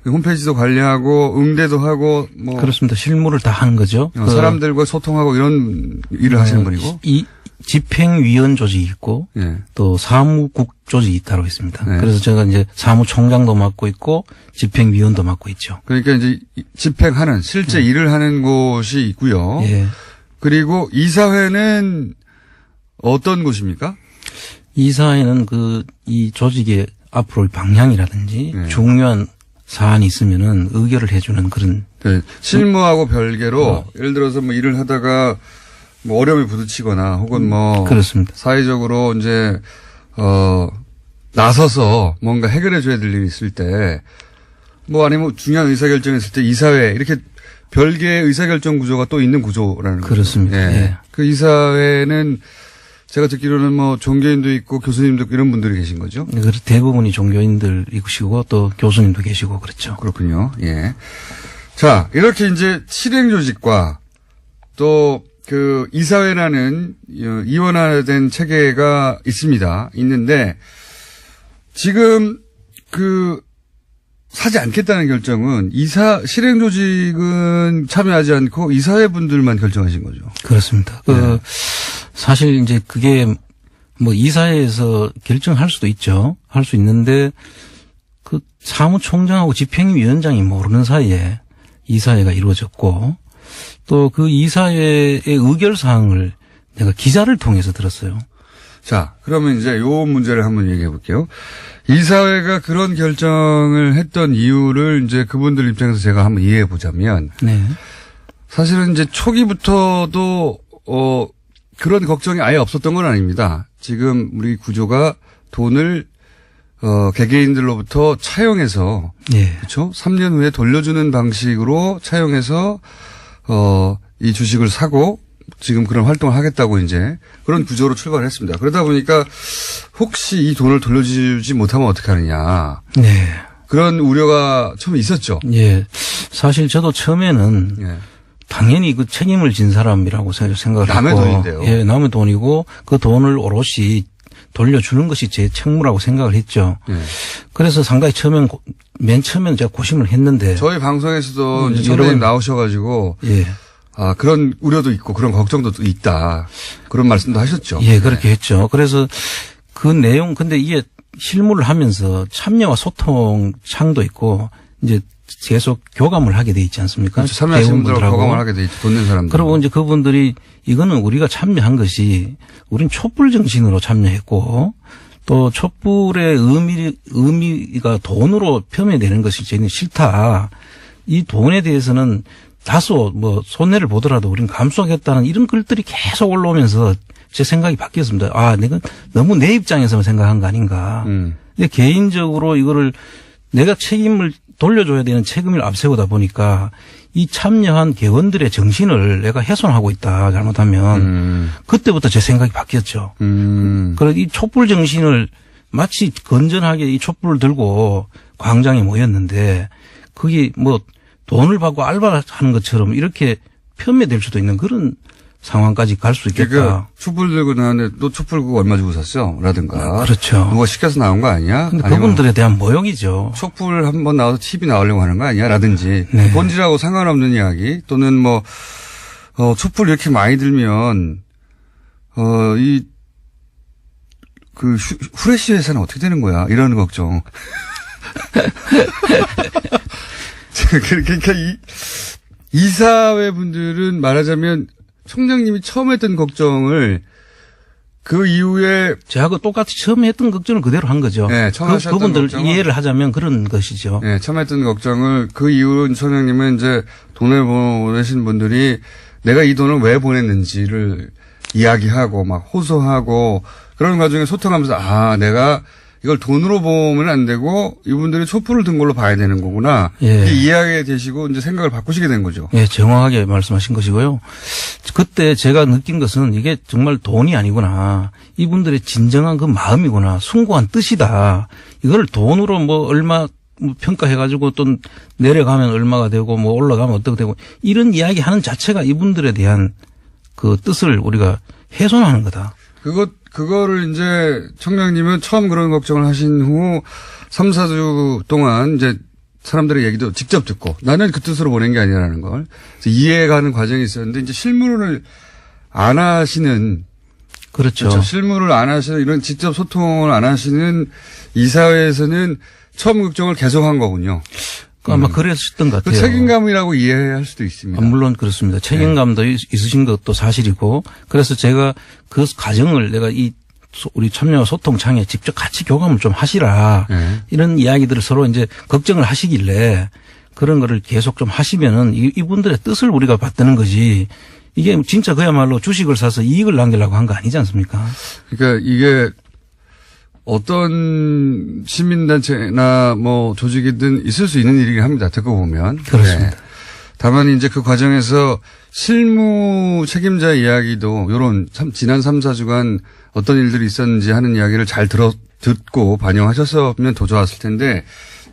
홈페이지도 관리하고 응대도 하고 뭐 그렇습니다. 실무를 다 하는 거죠. 사람들과 소통하고 이런 일을 하시는 분이고 이 집행위원 조직이 있고 예. 또 사무국 조직이 잇따로 있습니다. 네. 그래서 제가 이제 사무총장도 맡고 있고 집행위원도 맡고 있죠. 그러니까 이제 집행하는 실제 일을 하는 곳이 있고요. 예. 그리고 이사회는 어떤 곳입니까? 이사회는 이 조직의 앞으로의 방향이라든지 네. 중요한 사안이 있으면은 의결을 해주는 그런. 네. 실무하고 별개로 예를 들어서 뭐 일을 하다가 뭐 어려움이 부딪히거나 혹은 뭐 그렇습니다. 사회적으로 이제 나서서 뭔가 해결해 줘야 될 일이 있을 때 뭐 아니면 중요한 의사결정이 있을 때 이사회 이렇게 별개의 의사결정 구조가 또 있는 구조라는 거죠. 그렇습니다. 예. 예. 그 이사회는 제가 듣기로는 뭐 종교인도 있고 교수님도 있고 이런 분들이 계신 거죠. 대부분이 종교인들이시고 또 교수님도 계시고 그렇죠. 그렇군요. 예. 자, 이렇게 이제 실행조직과 또 그 이사회라는 이원화된 체계가 있는데 지금 사지 않겠다는 결정은 실행조직은 참여하지 않고 이사회 분들만 결정하신 거죠. 그렇습니다. 사실 이제 그게 뭐 이사회에서 결정할 수도 있죠. 할 수 있는데 그 사무총장하고 집행위원장이 모르는 사이에 이사회가 이루어졌고 또 그 이사회의 의결 사항을 내가 기자를 통해서 들었어요. 자, 그러면 이제 요 문제를 한번 얘기해 볼게요. 이사회가 그런 결정을 했던 이유를 이제 그분들 입장에서 제가 한번 이해해 보자면 네. 사실은 이제 초기부터도, 그런 걱정이 아예 없었던 건 아닙니다. 지금 우리 구조가 돈을, 개개인들로부터 차용해서. 예. 그렇죠? 3년 후에 돌려주는 방식으로 차용해서, 이 주식을 사고 지금 그런 활동을 하겠다고 이제 그런 구조로 출발했습니다. 그러다 보니까 혹시 이 돈을 돌려주지 못하면 어떻게 하느냐. 네. 그런 우려가 처음에 있었죠. 예. 사실 저도 처음에는 예. 당연히 그 책임을 진 사람이라고 생각을 남의 했고. 돈인데요. 예, 남의 돈이고 그 돈을 오롯이 돌려주는 것이 제 책무라고 생각을 했죠. 예. 그래서 상당히 맨 처음에는 제가 고심을 했는데. 저희 방송에서도 이제 여러 선생님 번 나오셔가지고 예. 아, 그런 우려도 있고 그런 걱정도 있다. 그런 말씀도 하셨죠. 예, 그렇게 했죠. 그래서 그 내용, 근데 이게 실무를 하면서 참여와 소통 창도 있고 이제 계속 교감을 하게 돼 있지 않습니까? 그렇죠. 참여하시는 분들하고 대원분들하고. 교감을 하게 돼 있죠. 돈 낸 사람들. 그리고 이제 그분들이 이거는 우리가 참여한 것이 우린 촛불 정신으로 참여했고 또 촛불의 의미가 돈으로 표현되는 것이 저희는 싫다. 이 돈에 대해서는 다소 뭐 손해를 보더라도 우리는 감수하겠다는 이런 글들이 계속 올라오면서 제 생각이 바뀌었습니다. 아, 내가 너무 내 입장에서만 생각한 거 아닌가. 근데 개인적으로 이거를 내가 책임을 돌려줘야 되는 책임을 앞세우다 보니까 이 참여한 개원들의 정신을 내가 훼손하고 있다. 잘못하면. 그때부터 제 생각이 바뀌었죠. 그래서 이 촛불 정신을 마치 건전하게 이 촛불을 들고 광장에 모였는데 그게 뭐 돈을 받고 알바하는 것처럼 이렇게 편매될 수도 있는 그런 상황까지 갈 수 있겠다. 그러니까 촛불 들고 나왔는데 너 촛불 그거 얼마 주고 샀어? 라든가. 그렇죠. 누가 시켜서 나온 거 아니야? 근데 그분들에 대한 모욕이죠. 촛불 한번 나와서 TV 나오려고 하는 거 아니야? 라든지. 네. 본질하고 상관없는 이야기 또는 뭐, 촛불 이렇게 많이 들면, 후레쉬 회사는 어떻게 되는 거야? 이런 걱정. 그러니까 이사회 분들은 말하자면 총장님이 처음 했던 걱정을 그 이후에 제가 똑같이 처음에 했던 걱정을 그대로 한 거죠. 네, 처음 하셨던 그분들 걱정은 이해를 하자면 그런 것이죠. 네, 처음 했던 걱정을 그 이후로 총장님은 이제 돈을 보내신 분들이 내가 이 돈을 왜 보냈는지를 이야기하고 막 호소하고 그런 과정에 소통하면서 아, 내가 이걸 돈으로 보면 안 되고 이분들이 촛불을 든 걸로 봐야 되는 거구나. 예. 이게 이해하게 되시고 이제 생각을 바꾸시게 된 거죠. 예, 정확하게 말씀하신 것이고요. 그때 제가 느낀 것은 이게 정말 돈이 아니구나. 이분들의 진정한 그 마음이구나. 숭고한 뜻이다. 이걸 돈으로 뭐 얼마 평가해가지고 또 내려가면 얼마가 되고 뭐 올라가면 어떻게 되고 이런 이야기 하는 자체가 이분들에 대한 그 뜻을 우리가 훼손하는 거다. 그거를 이제 청장님은 처음 그런 걱정을 하신 후 3, 4주 동안 이제 사람들의 얘기도 직접 듣고 나는 그 뜻으로 보낸 게 아니라는 걸 이해가는 과정이 있었는데 이제 실무를 안 하시는 그렇죠. 실무를 안 하시는 이런 직접 소통을 안 하시는 이사회에서는 처음 걱정을 계속한 거군요. 아마 그랬었던 것 그 같아요. 책임감이라고 이해할 수도 있습니다. 물론 그렇습니다. 책임감도 있으신 것도 사실이고 그래서 제가 그 과정을 내가 우리 참여와 소통창에 직접 같이 교감을 좀 하시라 이런 이야기들을 서로 이제 걱정을 하시길래 그런 거를 계속 좀 하시면은 이분들의 뜻을 우리가 받드는 거지 이게 진짜 그야말로 주식을 사서 이익을 남기려고 한 거 아니지 않습니까? 그러니까 이게 어떤 시민단체나 뭐 조직이든 있을 수 있는 일이긴 합니다. 듣고 보면. 그렇습니다. 네. 다만 이제 그 과정에서 실무 책임자 이야기도 요런 지난 3, 4주간 어떤 일들이 있었는지 하는 이야기를 잘 듣고 반영하셨으면 더 좋았을 텐데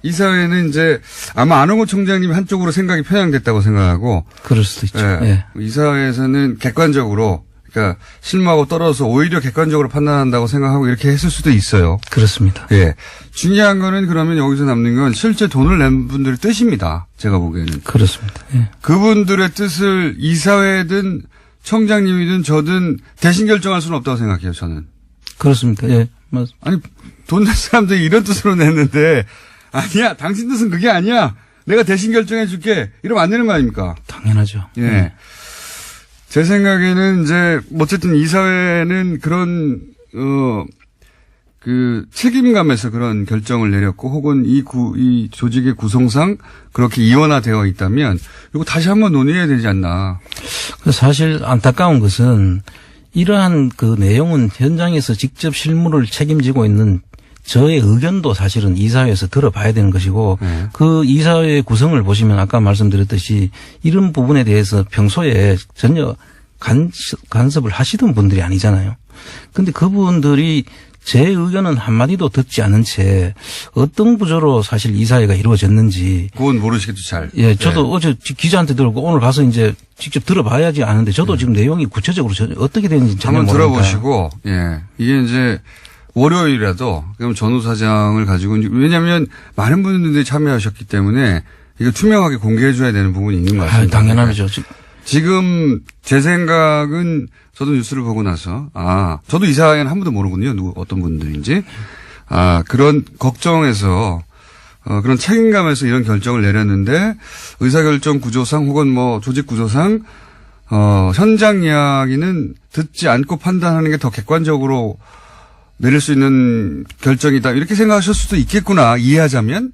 이 사회는 이제 아마 안홍구 총장님이 한쪽으로 생각이 편향됐다고 생각하고 그럴 수도 있죠. 네. 이 사회에서는 객관적으로 그러니까 실무하고 떨어져서 오히려 객관적으로 판단한다고 생각하고 이렇게 했을 수도 있어요. 그렇습니다. 예. 중요한 거는 그러면 여기서 남는 건 실제 돈을 낸 분들의 뜻입니다. 제가 보기에는. 그렇습니다. 예. 그분들의 뜻을 이사회든 청장님이든 저든 대신 결정할 수는 없다고 생각해요. 저는. 그렇습니다. 예. 맞습니다. 아니 돈 낸 사람들이 이런 뜻으로 냈는데 아니야. 당신 뜻은 그게 아니야. 내가 대신 결정해 줄게. 이러면 안 되는 거 아닙니까? 당연하죠. 예. 제 생각에는 이제 어쨌든 이 사회는 그런 그 책임감에서 그런 결정을 내렸고 혹은 이 조직의 구성상 그렇게 이원화되어 있다면 이거 다시 한번 논의해야 되지 않나. 사실 안타까운 것은 이러한 그 내용은 현장에서 직접 실무를 책임지고 있는 저의 의견도 사실은 이사회에서 들어봐야 되는 것이고 그 이사회의 구성을 보시면 아까 말씀드렸듯이 이런 부분에 대해서 평소에 전혀 간섭을 하시던 분들이 아니잖아요. 근데 그분들이 제 의견은 한마디도 듣지 않은 채 어떤 구조로 사실 이사회가 이루어졌는지. 그건 모르시겠죠, 잘. 예, 저도 어제 기자한테 들었고 오늘 가서 이제 직접 들어봐야지 아는데 저도 지금 내용이 구체적으로 어떻게 되는지 전혀 한번 모르니까. 들어보시고, 예. 이게 이제 월요일이라도 그럼 전후 사장을 가지고 왜냐하면 많은 분들이 참여하셨기 때문에 이거 투명하게 공개해줘야 되는 부분이 있는 것 같습니다. 당연하죠. 지금 제 생각은 저도 뉴스를 보고 나서 저도 이사회는 한 번도 모르거든요. 어떤 분들인지. 그런 걱정에서 그런 책임감에서 이런 결정을 내렸는데 의사결정 구조상 혹은 뭐 조직 구조상 현장 이야기는 듣지 않고 판단하는 게 더 객관적으로 내릴 수 있는 결정이다. 이렇게 생각하실 수도 있겠구나. 이해하자면.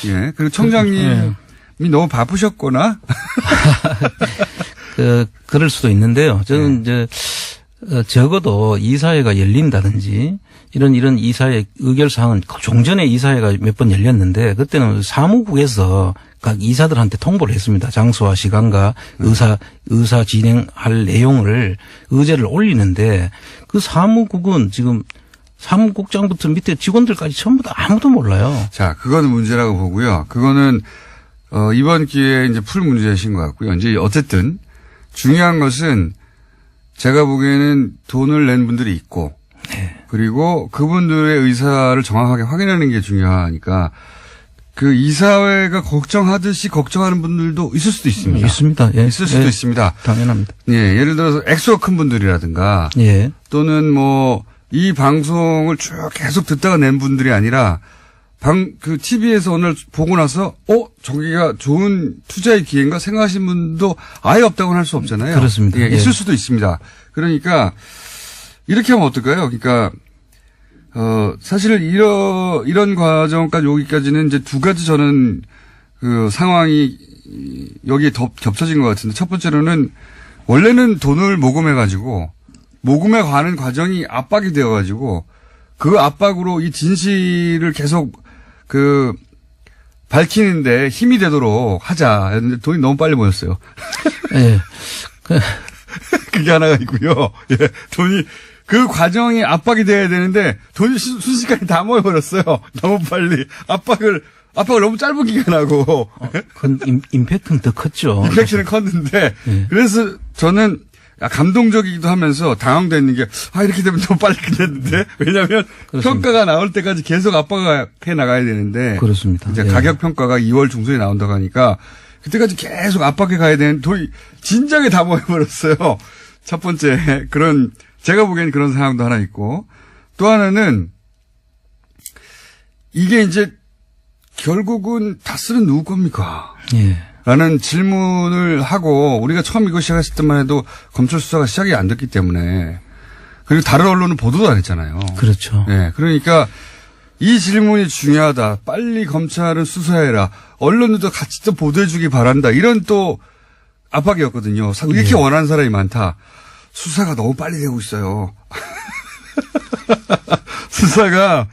예. 그리고 청장님이 너무 바쁘셨거나. 그럴 수도 있는데요. 저는 이제 적어도 이사회가 열린다든지 이런 이사회 의결사항은 종전에 이사회가 몇 번 열렸는데 그때는 사무국에서 각 이사들한테 통보를 했습니다. 장소와 시간과 의사 진행할 내용을 의제를 올리는데 그 사무국은 지금 사무국장부터 밑에 직원들까지 전부 다 아무도 몰라요. 자, 그거는 문제라고 보고요. 그거는 이번 기회에 이제 풀 문제이신 것 같고요. 이제 어쨌든 중요한 것은 제가 보기에는 돈을 낸 분들이 있고 그리고 그분들의 의사를 정확하게 확인하는 게 중요하니까 그 이사회가 걱정하듯이 걱정하는 분들도 있을 수도 있습니다. 있습니다. 예. 있을 수도 있습니다. 당연합니다. 예, 예를 들어서 액수가 큰 분들이라든가 또는 뭐 이 방송을 쭉 계속 듣다가 낸 분들이 아니라 TV에서 오늘 보고 나서, 저기가 좋은 투자의 기회인가 생각하시는 분도 아예 없다고는 할 수 없잖아요. 그렇습니다. 예, 있을 수도 있습니다. 그러니까, 이렇게 하면 어떨까요? 그러니까, 사실 이런 과정까지 오기까지는 이제 두 가지 저는 그 상황이 여기에 겹쳐진 것 같은데 첫 번째로는 원래는 돈을 모금해가지고 모금에 관한 과정이 압박이 되어가지고 그 압박으로 이 진실을 계속 밝히는데 힘이 되도록 하자. 했는데 돈이 너무 빨리 모였어요. 예. 그게 하나가 있고요. 예. 돈이, 그 과정이 압박이 돼야 되는데 돈이 순식간에 다 모여버렸어요. 너무 빨리. 압박을 너무 짧은 기간하고. 임팩트는 더 컸죠. 임팩트는 컸는데. 그래서 저는 감동적이기도 하면서 당황되는 게, 이렇게 되면 너무 빨리 끝냈는데? 왜냐면 평가가 나올 때까지 계속 압박해 나가야 되는데. 그렇습니다. 이제 가격 평가가 2월 중순에 나온다고 하니까 그때까지 계속 압박해 가야 되는 돈이 진작에 다 모여버렸어요. 첫 번째, 제가 보기에는 그런 상황도 하나 있고. 또 하나는 이게 이제 결국은 다스는 누구 겁니까? 예. 라는 질문을 하고 우리가 처음 이거 시작했을 때만 해도 검찰 수사가 시작이 안 됐기 때문에 그리고 다른 언론은 보도도 안 했잖아요. 그렇죠. 네. 그러니까 이 질문이 중요하다. 빨리 검찰은 수사해라. 언론들도 같이 또 보도해 주기 바란다. 이런 또 압박이었거든요. 이렇게 원하는 사람이 많다. 수사가 너무 빨리 되고 있어요. 수사가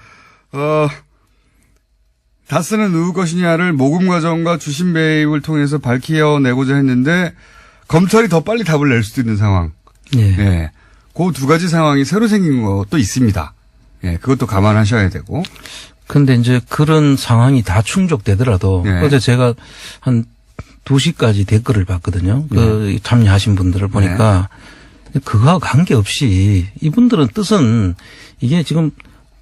다스는 누구 것이냐를 모금 과정과 주심 배입을 통해서 밝혀내고자 했는데 검찰이 더 빨리 답을 낼 수도 있는 상황. 예. 그 두 가지 상황이 새로 생긴 것도 있습니다. 예, 그것도 감안하셔야 되고. 근데 이제 그런 상황이 다 충족되더라도 어제 제가 한 2시까지 댓글을 봤거든요. 참여하신 분들을 보니까 그거와 관계없이 이분들은 뜻은 이게 지금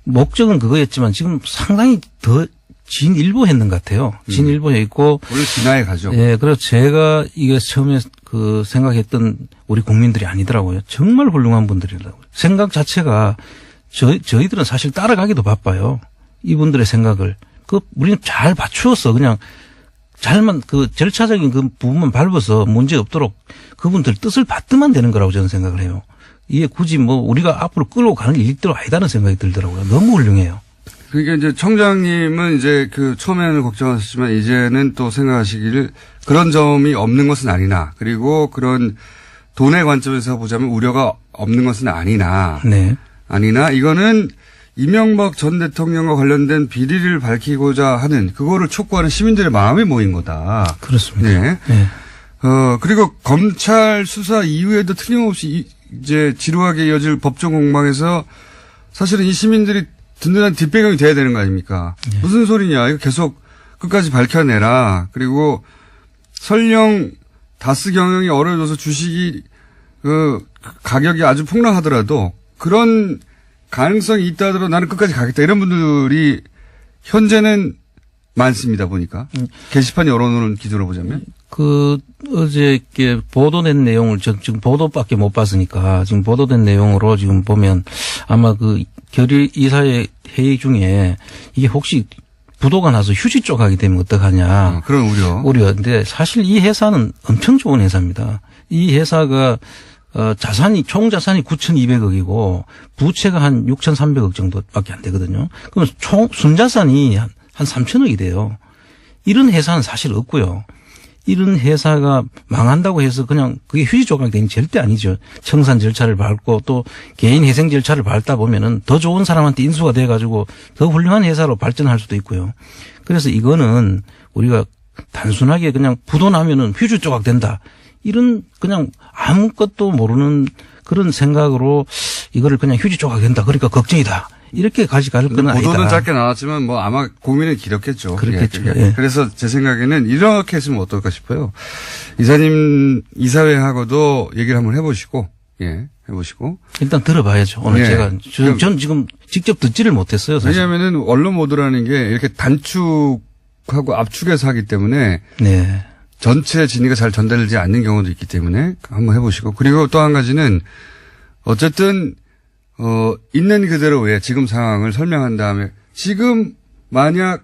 목적은 그거였지만 지금 상당히 더 진일보했는 것 같아요. 진일보해 있고. 원래 진화해 가죠. 예, 그래서 제가 이게 처음에 생각했던 우리 국민들이 아니더라고요. 정말 훌륭한 분들이라고요. 생각 자체가 저희들은 사실 따라가기도 바빠요. 이분들의 생각을. 우리는 잘 맞추어서 그냥 잘만 절차적인 그 부분만 밟아서 문제 없도록 그분들 뜻을 받으면 되는 거라고 저는 생각을 해요. 이게 굳이 뭐 우리가 앞으로 끌고 가는 게 일대로 아니다는 생각이 들더라고요. 너무 훌륭해요. 그러니까 이제 청장님은 이제 그 처음에는 걱정하셨지만 이제는 또 생각하시기를 그런 점이 없는 것은 아니나 그리고 그런 돈의 관점에서 보자면 우려가 없는 것은 아니나. 네. 아니나 이거는 이명박 전 대통령과 관련된 비리를 밝히고자 하는 그거를 촉구하는 시민들의 마음이 모인 거다. 그렇습니다. 네. 네. 그리고 검찰 수사 이후에도 틀림없이 이제 지루하게 이어질 법정 공방에서 사실은 이 시민들이 든든한 뒷배경이 돼야 되는 거 아닙니까? 네. 무슨 소리냐. 이거 계속 끝까지 밝혀내라. 그리고 설령 다스 경영이 어려워져서 주식이 가격이 아주 폭락하더라도 그런 가능성이 있다 하더라도 나는 끝까지 가겠다. 이런 분들이 현재는 많습니다. 보니까. 게시판 여론을 기준으로 보자면. 어제 이렇게 보도된 내용을 지금 보도밖에 못 봤으니까 지금 보도된 내용으로 지금 보면 아마 그 결의 이사회 회의 중에 이게 혹시 부도가 나서 휴지 쪽 하게 되면 어떡하냐. 그런 우려인데 사실 이 회사는 엄청 좋은 회사입니다. 이 회사가 총 자산이 9,200억이고 부채가 한 6,300억 정도밖에 안 되거든요. 그럼 순자산이 한 3,000억이 돼요. 이런 회사는 사실 없고요. 이런 회사가 망한다고 해서 그냥 그게 휴지 조각이 되는 게 절대 아니죠. 청산 절차를 밟고 또 개인 회생 절차를 밟다 보면은 더 좋은 사람한테 인수가 돼 가지고 더 훌륭한 회사로 발전할 수도 있고요. 그래서 이거는 우리가 단순하게 그냥 부도 나면은 휴지 조각 된다. 이런 그냥 아무것도 모르는 그런 생각으로 이거를 그냥 휴지 조각 된다. 그러니까 걱정이다. 이렇게 가지 갈 건 아니다. 보도는 짧게 나왔지만 뭐 아마 고민은 길었겠죠. 그렇겠죠. 예. 예. 그래서 제 생각에는 이렇게 했으면 어떨까 싶어요. 이사님 이사회하고도 얘기를 한번 해보시고 해보시고. 일단 들어봐야죠. 오늘 예. 제가 전 지금 직접 듣지를 못했어요. 사실. 왜냐하면은 언론 보도라는 게 이렇게 단축하고 압축해서 하기 때문에 네. 전체 진위가 잘 전달되지 않는 경우도 있기 때문에 한번 해보시고. 그리고 또 한 가지는 어쨌든 있는 그대로의 지금 상황을 설명한 다음에 지금 만약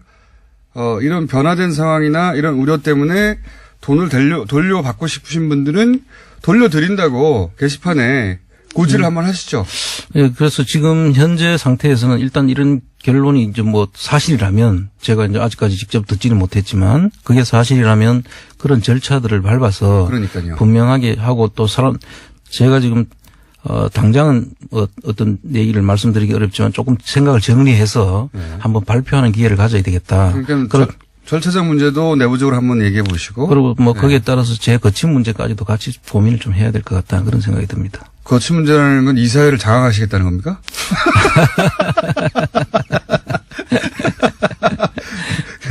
이런 변화된 상황이나 이런 우려 때문에 돈을 돌려받고 싶으신 분들은 돌려드린다고 게시판에 고지를 한번 하시죠. 예, 그래서 지금 현재 상태에서는 일단 이런 결론이 이제 뭐 사실이라면 제가 이제 아직까지 직접 듣지는 못했지만 그게 사실이라면 그런 절차들을 밟아서 그러니까요. 분명하게 하고 또 제가 지금 당장은 어떤 얘기를 말씀드리기 어렵지만 조금 생각을 정리해서 한번 발표하는 기회를 가져야 되겠다. 그러니까 절차적 문제도 내부적으로 한번 얘기해 보시고. 그리고 뭐 거기에 따라서 제 거친 문제까지도 같이 고민을 좀 해야 될 것 같다는 그런 생각이 듭니다. 거친 문제라는 건 이사회를 장악하시겠다는 겁니까?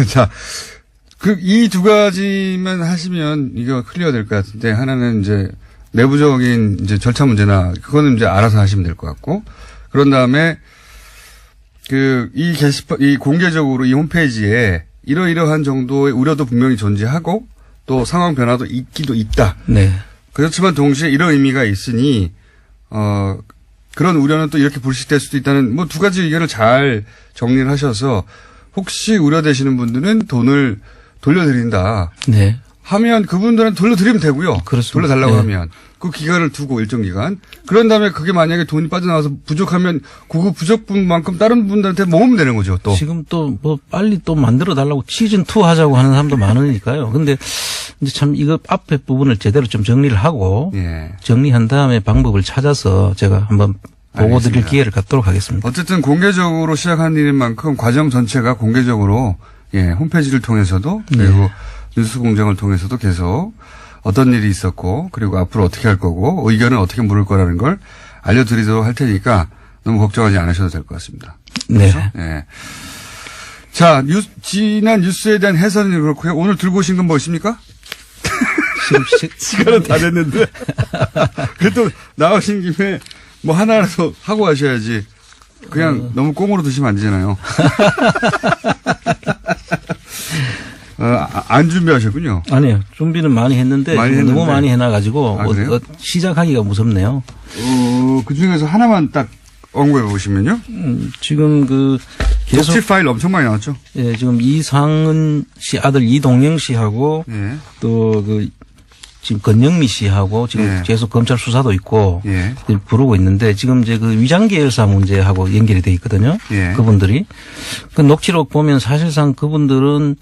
자, 이 두 가지만 하시면 이거 클리어 될 것 같은데 하나는 이제 내부적인 이제 절차 문제나 그거는 이제 알아서 하시면 될 것 같고 그런 다음에 이 게시판, 이 공개적으로 이 홈페이지에 이러이러한 정도의 우려도 분명히 존재하고 또 상황 변화도 있기도 있다. 네. 그렇지만 동시에 이런 의미가 있으니 그런 우려는 또 이렇게 불식될 수도 있다는 뭐 두 가지 의견을 잘 정리를 하셔서 혹시 우려되시는 분들은 돈을 돌려드린다. 네. 하면 그분들은 돌려드리면 되고요. 그렇습니다. 돌려달라고 네. 하면 그 기간을 두고 일정 기간. 그런 다음에 그게 만약에 돈이 빠져나와서 부족하면 그 부족분만큼 다른 분들한테 모으면 되는 거죠. 또 지금 또 뭐 빨리 또 만들어 달라고 시즌 2 하자고 하는 사람도 많으니까요. 근데 이제 참 이거 앞에 부분을 제대로 좀 정리를 하고 정리한 다음에 방법을 찾아서 제가 한번 보고 드릴 기회를 갖도록 하겠습니다. 어쨌든 공개적으로 시작한 일인 만큼 과정 전체가 공개적으로 홈페이지를 통해서도 그리고 뉴스 공장을 통해서도 계속 어떤 일이 있었고 그리고 앞으로 어떻게 할 거고 의견은 어떻게 물을 거라는 걸 알려드리도록 할 테니까 너무 걱정하지 않으셔도 될 것 같습니다. 네. 그렇죠? 네. 자, 지난 뉴스에 대한 해설은 그렇고요. 오늘 들고 오신 건 무엇입니까? 지금 시간은 다 됐는데. 그래도 나오신 김에 뭐 하나라도 하고 하셔야지. 그냥 너무 꽁으로 드시면 안 되잖아요. 안 준비하셨군요. 아니요. 준비는 많이 했는데 너무 많이 해놔가지고 시작하기가 무섭네요. 그 중에서 하나만 딱 언급해 보시면요. 지금 계속 녹취 파일 엄청 많이 나왔죠. 예, 지금 이상은 씨 아들 이동영 씨하고 또 지금 건영미 씨하고 지금 예. 계속 검찰 수사도 있고 예. 부르고 있는데 지금 이제 그 위장 계열사 문제하고 연결이 돼 있거든요. 예. 그분들이 그 녹취록 보면 사실상 그분들은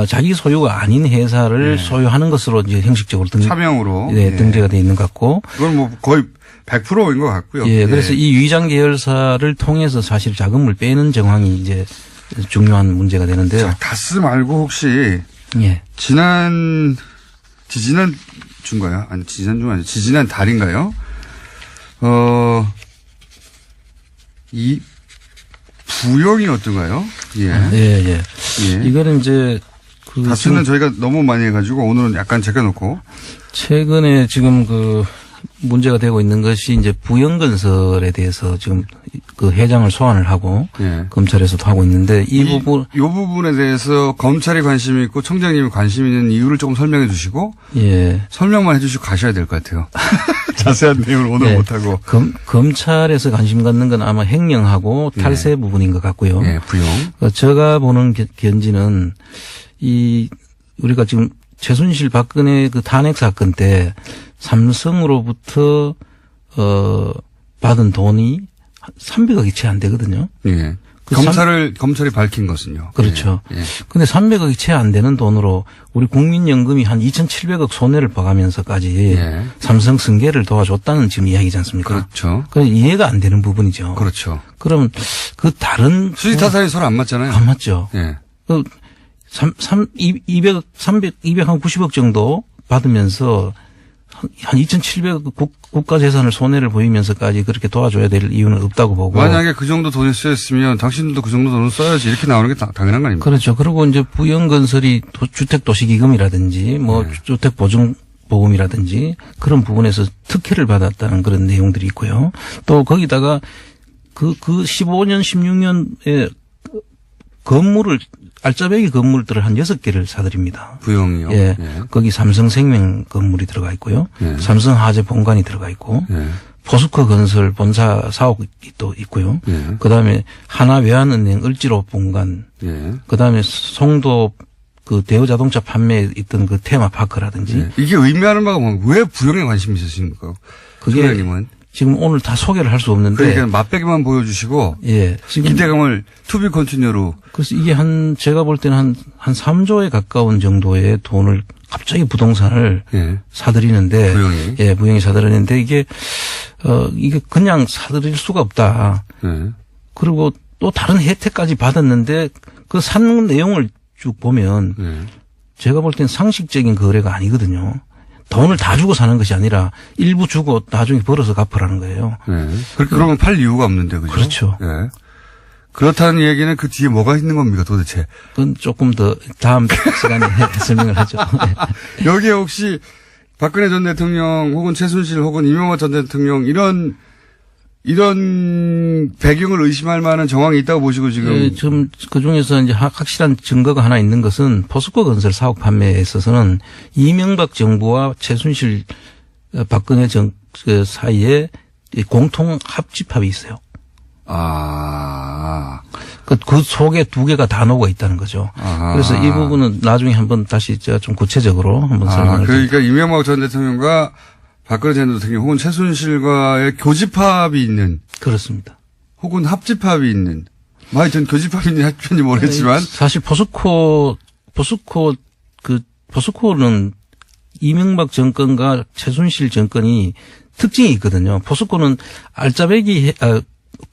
자기 소유가 아닌 회사를 예. 소유하는 것으로 이제 형식적으로 차명으로 네, 등재가 돼 있는 것 같고. 그건 뭐 거의 100%인 것 같고요. 예, 그래서 이 위장 계열사를 통해서 사실 자금을 빼는 정황이 이제 중요한 문제가 되는데요. 자, 다스 말고 혹시 예. 지지난 주인가요? 아니, 지지난 달인가요? 이 부영이 어떤가요? 예. 예, 예. 예. 이거는 이제 그 다스는 저희가 너무 많이 해가지고 오늘은 약간 제껴놓고. 최근에 지금 그 문제가 되고 있는 것이 이제 부영건설에 대해서 지금 그 회장을 소환을 하고 예. 검찰에서도 하고 있는데 이 부분 이 부분에 대해서 검찰이 관심이 있고 청장님이 관심이 있는 이유를 조금 설명해 주시고 예. 설명만 해 주시고 가셔야 될 것 같아요. 자세한 내용을 오늘 예. 못하고. 검찰에서 관심 갖는 건 아마 횡령하고 탈세 부분인 것 같고요. 예, 부영. 제가 보는 견지는 이 우리가 지금 최순실 박근혜 그 탄핵 사건 때 삼성으로부터 받은 돈이 300억이 채 안 되거든요. 예. 그 검찰이 밝힌 것은요. 그렇죠. 예. 예. 근데 300억이 채 안 되는 돈으로 우리 국민연금이 한 2,700억 손해를 봐가면서까지 예. 삼성 승계를 도와줬다는 지금 이야기지 않습니까? 그렇죠. 그래서 이해가 안 되는 부분이죠. 그렇죠. 그러면 그 다른 수지타산이 서로 안 맞잖아요. 안 맞죠. 예. 그 290억 정도 받으면서 한 2,700억 국가 재산을 손해를 보이면서까지 그렇게 도와줘야 될 이유는 없다고 보고. 만약에 그 정도 돈이 쓰였으면 당신들도 그 정도 돈을 써야지 이렇게 나오는 게 당연한 거 아닙니까? 그렇죠. 그리고 이제 부영건설이 주택도시기금이라든지 뭐 네. 주택보증보험이라든지 그런 부분에서 특혜를 받았다는 그런 내용들이 있고요. 또 거기다가 그 15년, 16년에 건물을 알짜배기 건물들을 한 6개를 사들입니다. 부영이요. 예. 예. 거기 삼성생명 건물이 들어가 있고요. 예. 삼성화재 본관이 들어가 있고 예. 포스코 건설 본사 사옥이 또 있고요. 예. 그다음에 하나외환은행 을지로 본관, 예. 그다음에 송도 그 대우자동차 판매에 있던 그 테마파크라든지 예. 이게 의미하는 바가 뭐왜 부영에 관심이 있으십니까? 그게 총장님은. 지금 오늘 다 소개를 할 수 없는데 그러니까 맛배기만 보여주시고 예. 지금 기대감을 투비 컨티뉴로. 그래서 이게 제가 볼 때는 한 3조에 가까운 정도의 돈을 갑자기 부동산을 예. 사들이는데 부영이. 예, 부영이 사들이는데 이게 그냥 사들일 수가 없다. 예. 그리고 또 다른 혜택까지 받았는데 그 산 내용을 쭉 보면 예. 제가 볼 땐 상식적인 거래가 아니거든요. 돈을 다 주고 사는 것이 아니라 일부 주고 나중에 벌어서 갚으라는 거예요. 예. 그러면 팔 이유가 없는데, 그죠? 그렇죠. 예. 그렇다는 얘기는 그 뒤에 뭐가 있는 겁니까, 도대체? 그건 조금 더 다음 시간에 설명을 하죠. 여기에 혹시 박근혜 전 대통령 혹은 최순실 혹은 이명박 전 대통령 이런 배경을 의심할 만한 정황이 있다고 보시고 지금. 예, 좀 그중에서 이제 확실한 증거가 하나 있는 것은 포스코 건설 사업 판매에 있어서는 이명박 정부와 최순실 박근혜 그 사이에 공통 합집합이 있어요. 아. 그 속에 두 개가 다 녹아 있다는 거죠. 아하. 그래서 이 부분은 나중에 한번 다시 제가 좀 구체적으로 한번 설명을 그러니까 이명박 전 대통령과 박근혜 전 대통령 혹은 최순실과의 교집합이 있는. 그렇습니다. 혹은 합집합이 있는. 하여튼 교집합인지 합집합인지 모르겠지만. 사실 포스코는 이명박 정권과 최순실 정권이 특징이 있거든요. 포스코는 알짜배기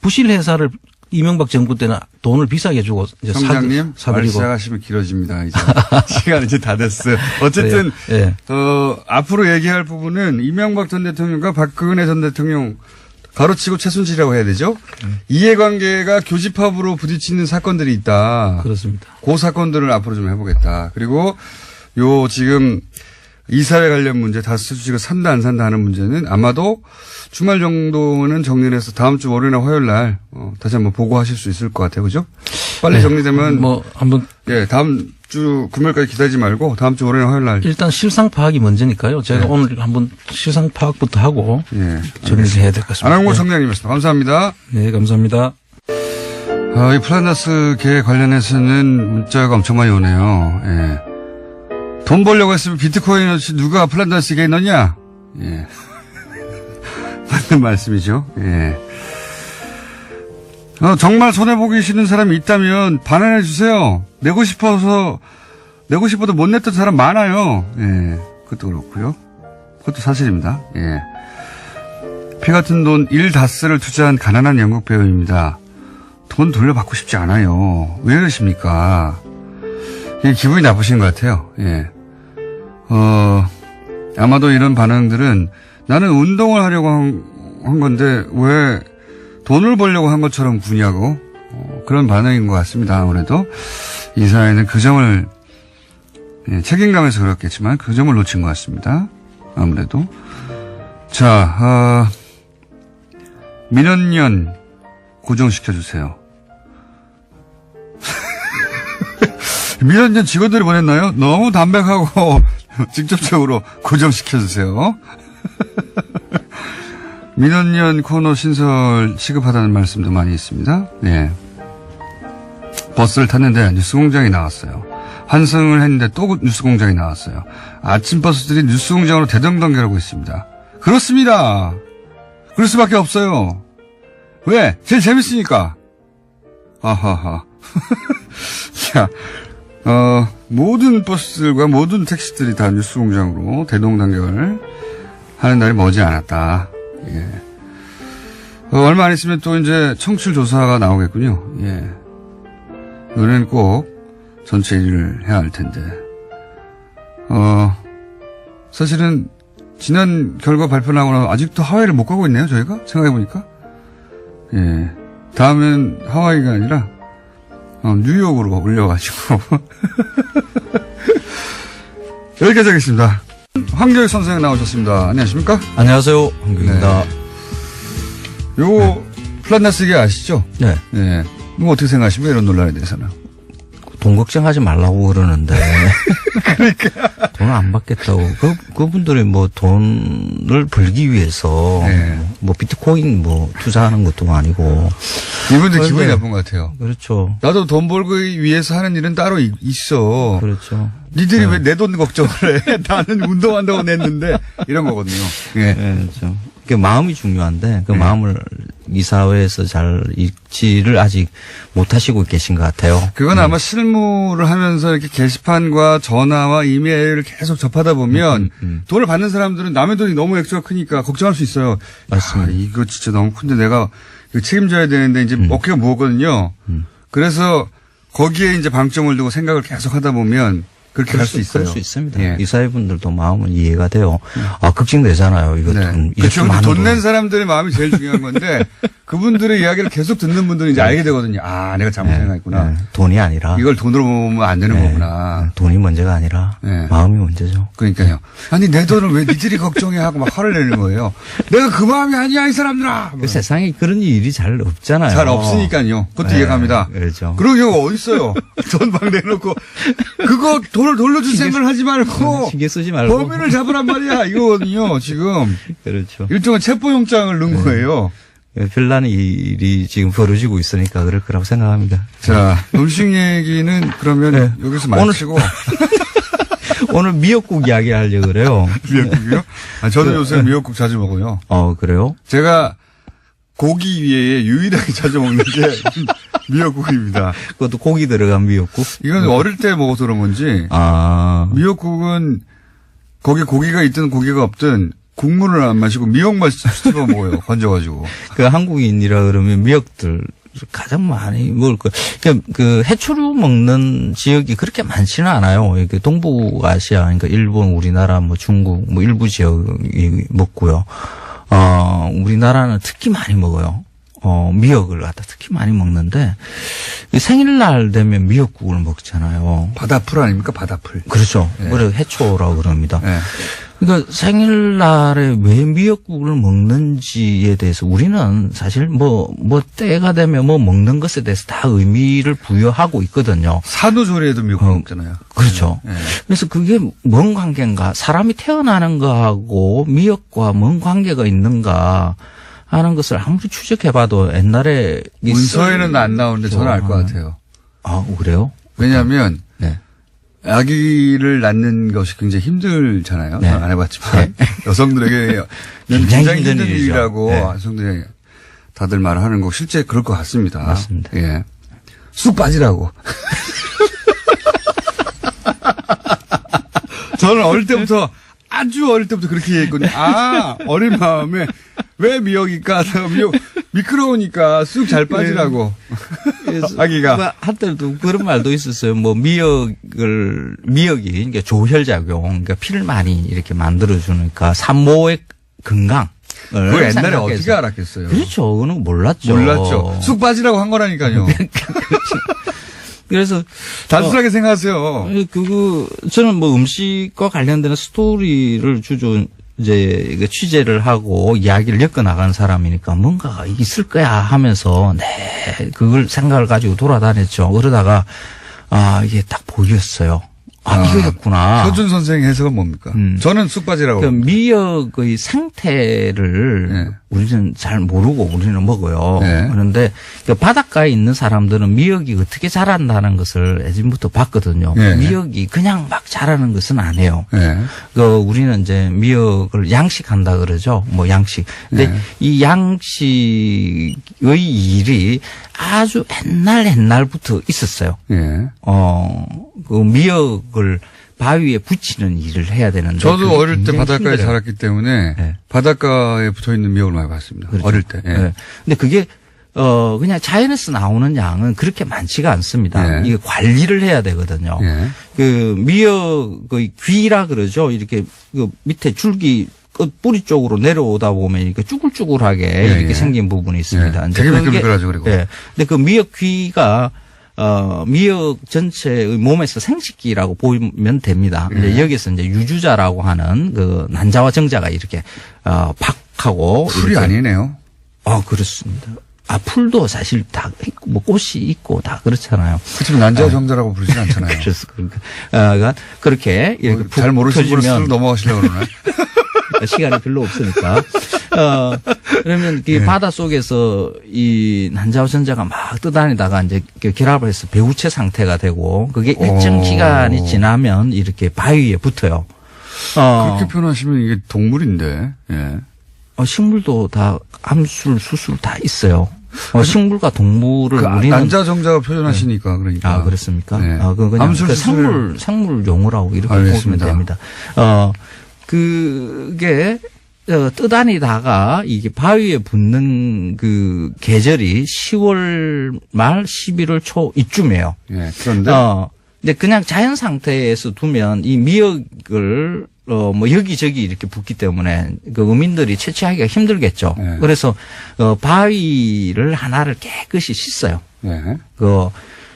부실 회사를 이명박 정부 때는 돈을 비싸게 주고 이제 청장님 말 시작하시면 길어집니다. 이제 시간 이제 다 됐어요. 어쨌든 네. 앞으로 얘기할 부분은 이명박 전 대통령과 박근혜 전 대통령 가로치고 최순실이라고 해야 되죠. 이해관계가 교집합으로 부딪히는 사건들이 있다. 그렇습니다. 그 사건들을 앞으로 좀 해보겠다. 그리고 요 지금 이사회 관련 문제 다스 주식을 산다 안 산다 하는 문제는 아마도 주말 정도는 정리를 해서 다음 주 월요일이나 화요일 날 다시 한번 보고하실 수 있을 것 같아요. 그죠? 빨리 네. 정리되면 한번 예, 다음 주 금요일까지 기다리지 말고 다음 주 월요일이나 화요일 날 일단 실상 파악이 먼저니까요. 제가 오늘 한번 실상 파악부터 하고 정리해야 될 것 같습니다. 안항모 청장님이었습니다. 감사합니다. 네, 감사합니다. 이 플란다스계 관련해서는 문자가 엄청 많이 오네요. 예. 돈 벌려고 했으면 비트코인 넣지 누가 플란다스에 넣냐? 예. 맞는 말씀이죠. 예. 정말 손해보기 싫은 사람이 있다면 반환해 주세요. 내고 싶어도 못 냈던 사람 많아요. 예. 그것도 그렇고요. 그것도 사실입니다. 예. 피 같은 돈 1다스를 투자한 가난한 영국 배우입니다. 돈 돌려받고 싶지 않아요. 왜 그러십니까? 기분이 나쁘신 것 같아요. 예. 아마도 이런 반응들은 나는 운동을 하려고 한 건데 왜 돈을 벌려고 한 것처럼 구냐고 그런 반응인 것 같습니다. 아무래도 이 사회는 그 점을 책임감에서 그렇겠지만 그 점을 놓친 것 같습니다. 아무래도 자 민원연 고정시켜주세요. 민원연 직원들이 보냈나요? 너무 담백하고 직접적으로 고정시켜주세요. 민원연 코너 신설 시급하다는 말씀도 많이 있습니다. 네. 버스를 탔는데 뉴스공장이 나왔어요. 환승을 했는데 또 뉴스공장이 나왔어요. 아침 버스들이 뉴스공장으로 대동단결하고 있습니다. 그렇습니다. 그럴 수밖에 없어요. 왜? 제일 재밌으니까. 아하하. 자, 모든 버스들과 모든 택시들이 다 뉴스공장으로 대동단결 하는 날이 머지 않았다. 예. 얼마 안 있으면 또 이제 청취율 조사가 나오겠군요. 예. 이번에는 꼭 전체 일을 해야 할 텐데. 사실은 지난 결과 발표 나고는 아직도 하와이를 못 가고 있네요, 저희가? 생각해보니까. 예. 다음엔 하와이가 아니라, 뉴욕으로 올려가지고. 여기까지 하겠습니다. 황교익 선생님 나오셨습니다. 안녕하십니까? 안녕하세요. 황교익입니다. 요 플란다스기 아시죠? 네. 네. 뭐 어떻게 생각하십니까? 이런 논란에 대해서는. 돈 걱정하지 말라고 그러는데. 그러니까. 돈을 안 받겠다고. 그분들이 뭐 돈을 벌기 위해서. 네. 뭐 비트코인 뭐 투자하는 것도 아니고. 이분들 기분이 나쁜 것 같아요. 그렇죠. 나도 돈 벌기 위해서 하는 일은 따로 있어. 그렇죠. 니들이 왜 내 돈 걱정을 해? 나는 운동한다고 냈는데. 이런 거거든요. 예. 네, 그렇죠. 그 마음이 중요한데 그 마음을 이 사회에서 잘 읽지를 아직 못 하시고 계신 것 같아요. 그건 아마 실무를 하면서 이렇게 게시판과 전화와 이메일을 계속 접하다 보면 돈을 받는 사람들은 남의 돈이 너무 액수가 크니까 걱정할 수 있어요. 맞습니다. 이거 진짜 너무 큰데 내가 이거 책임져야 되는데 이제 어깨가 무겁거든요. 그래서 거기에 이제 방점을 두고 생각을 계속 하다 보면 그렇게 할 수 있어요. 그럴 수 있습니다. 예. 이 사회분들도 마음은 이해가 돼요. 아, 걱정되잖아요. 이거 네. 돈, 그렇죠. 많은 돈 낸 사람들의 마음이 제일 중요한 건데 그분들의 이야기를 계속 듣는 분들은 이제 알게 되거든요. 아, 내가 잘못 생각했구나. 네. 돈이 아니라. 이걸 돈으로 보면 안 되는 거구나. 돈이 문제가 아니라 네. 마음이 문제죠. 그러니까요. 아니, 내 돈을 왜 니들이 걱정해 하고 막 화를 내는 거예요. 내가 그 마음이 아니야, 이 사람들아. 그 세상에 그런 일이 잘 없잖아요. 잘 없으니까요. 그것도 네. 이해갑니다. 그렇죠. 그런 경우가 어딨어요. 돈 막 내놓고 그거 돈을 돌려줄 생각을 하지 말고 신경 쓰지 말고. 범인을 잡으란 말이야. 이거거든요. 지금 그렇죠. 일종의 체포영장을 넣은 거예요. 별난 일이 지금 벌어지고 있으니까 그럴 거라고 생각합니다. 자, 음식 얘기는 그러면 네. 여기서 마치고. 오늘 미역국 이야기 하려고 그래요. 미역국이요? 아, 저는 요새 미역국 자주 먹어요. 그래요? 제가 고기 위에 유일하게 자주 먹는 게 미역국입니다. 그것도 고기 들어간 미역국? 이건 어릴 때 먹어서 그런 건지. 미역국은 거기 고기가 있든 고기가 없든 국물을 안 마시고 미역만 씹어 먹어요. 건져가지고. 그 한국인이라 그러면 미역들 가장 많이 먹을 거. 그 해초류 먹는 지역이 그렇게 많지는 않아요. 이렇게 동북아시아, 그러니까 일본, 우리나라, 뭐 중국, 뭐 일부 지역이 먹고요. 우리나라는 특히 많이 먹어요. 미역을 갖다 특히 많이 먹는데 생일날 되면 미역국을 먹잖아요. 바다풀 아닙니까? 바다풀. 그렇죠. 네. 그래서 해초라고 그럽니다. 네. 그러니까 생일날에 왜 미역국을 먹는지에 대해서 우리는 사실 뭐 때가 되면 뭐 먹는 것에 대해서 다 의미를 부여하고 있거든요. 산후조리에도 미역국 먹잖아요. 그렇죠. 네. 그래서 그게 뭔 관계인가? 사람이 태어나는 거하고 미역과 뭔 관계가 있는가 하는 것을 아무리 추적해봐도 옛날에 문서에는 안 나오는데 저는 알 것 같아요. 그래요? 왜냐하면 네. 아기를 낳는 것이 굉장히 힘들잖아요. 네. 저는 안 해봤지만 여성들에게 굉장히 힘든 일이죠. 일이라고 네. 여성들이 다들 말하는 거 실제 그럴 것 같습니다. 맞습니다. 예. 쑥 빠지라고. 저는 어릴 때부터 아주 어릴 때부터 그렇게 얘기했거든요. 아, 어린 마음에 왜 미역일까? 미끄러우니까 쑥 잘 빠지라고. 아기가. 뭐 한때도 그런 말도 있었어요. 뭐 미역이, 그러니까 조혈작용, 그러니까 피를 많이 이렇게 만들어주니까 산모의 건강. 그거 옛날에 어떻게 알았겠어요? 그렇죠. 그거는 몰랐죠. 몰랐죠. 쑥 빠지라고 한 거라니까요. 그래서 단순하게 생각하세요. 저는 뭐 음식과 관련된 스토리를 주로 이제 취재를 하고 이야기를 엮어 나가는 사람이니까 뭔가가 있을 거야 하면서 그걸 생각을 가지고 돌아다녔죠. 그러다가 이게 딱 보였어요. 이거였구나. 서준 선생의 해석은 뭡니까? 저는 쑥 빠지라고. 그 미역의 상태를 네. 우리는 잘 모르고 우리는 먹어요. 네. 그런데 그 바닷가에 있는 사람들은 미역이 어떻게 자란다는 것을 예전부터 봤거든요. 네. 미역이 그냥 막 자라는 것은 아니에요. 네. 우리는 이제 미역을 양식한다 그러죠. 뭐 양식. 근데 네. 이 양식의 일이 아주 옛날부터 있었어요. 예. 그 미역을 바위에 붙이는 일을 해야 되는데. 저도 그게 어릴 때 굉장히 바닷가에 힘들어요. 자랐기 때문에 네. 바닷가에 붙어 있는 미역을 많이 봤습니다. 그렇죠. 어릴 때. 예. 네. 근데 그게 그냥 자연에서 나오는 양은 그렇게 많지가 않습니다. 네. 이게 관리를 해야 되거든요. 예. 그 미역의 귀라 그러죠. 이렇게 그 밑에 줄기 끝 뿌리 쪽으로 내려오다 보면 이렇게 쭈글쭈글하게 이렇게 예. 생긴 부분이 있습니다. 예. 되게 미끌미끌하죠, 그리고. 예. 근데 그 미역 귀가 미역 전체의 몸에서 생식기라고 보면 됩니다. 이제 여기서 이제 유주자라고 하는 그 난자와 정자가 이렇게 박하고 풀이 이렇게. 아니네요. 그렇습니다. 풀도 사실 다 있고, 뭐 꽃이 있고 다 그렇잖아요. 그렇지만 난자와 정자라고 부르진 않잖아요. 그래서 그러니까 그렇게 이렇게 잘 모르시는 분은 펴지면 스스로 넘어가시려고 그러나요? 시간이 별로 없으니까. 그러면 그 네. 바다 속에서 이 난자와 전자가 막 떠다니다가 이제 결합을 해서 배우체 상태가 되고 그게 일정 기간이 지나면 이렇게 바위에 붙어요. 그렇게 표현하시면 이게 동물인데. 예. 식물도 다 암술, 수술 다 있어요. 식물과 동물을 그 우리는 난자 정자가 표현하시니까 그러니까. 그렇습니까? 네. 그냥 암술 그 수술을 생물 용어라고 이렇게 알겠습니다. 보시면 됩니다. 그게 떠다니다가 이게 바위에 붙는 그 계절이 10월 말 11월 초 이쯤이에요. 예. 그런데 근데 그냥 자연 상태에서 두면 이 미역을 뭐 여기저기 이렇게 붙기 때문에 그 어민들이 채취하기가 힘들겠죠. 네. 그래서 바위를 하나를 깨끗이 씻어요. 예.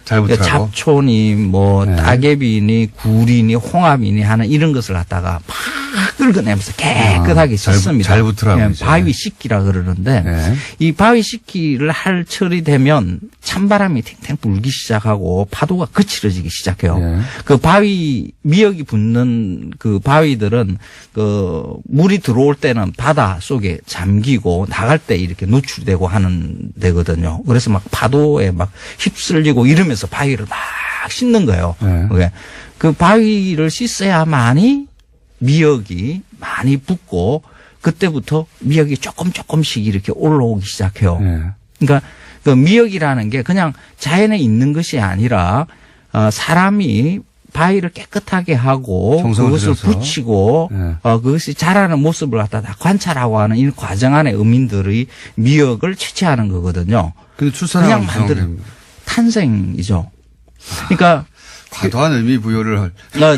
잘 붙으라고. 잡초니 뭐 네. 따개비니 구리니 홍합이니 하는 이런 것을 갖다가 막 긁어내면서 깨끗하게 씻습니다. 잘 붙으라고. 예, 이제. 바위 씻기라 그러는데 네. 이 바위 씻기를 할 철이 되면 찬바람이 탱탱 불기 시작하고 파도가 거칠어지기 시작해요. 네. 그 바위 미역이 붙는 그 바위들은 그 물이 들어올 때는 바다 속에 잠기고 나갈 때 이렇게 노출되고 하는 데거든요. 그래서 막 파도에 막 휩쓸리고 이러면서 바위를 막 씻는 거예요. 네. 그 바위를 씻어야만이 미역이 많이 붙고 그때부터 미역이 조금씩 이렇게 올라오기 시작해요. 네. 그러니까 그 미역이라는 게 그냥 자연에 있는 것이 아니라 사람이 바위를 깨끗하게 하고 그것을 들여서. 붙이고 네. 그것이 자라는 모습을 갖다 다 관찰하고 하는 이 과정 안에 어민들의 미역을 채취하는 거거든요. 근데 출산하고 그냥 만드는 탄생이죠. 그러니까 과도한 의미 부여를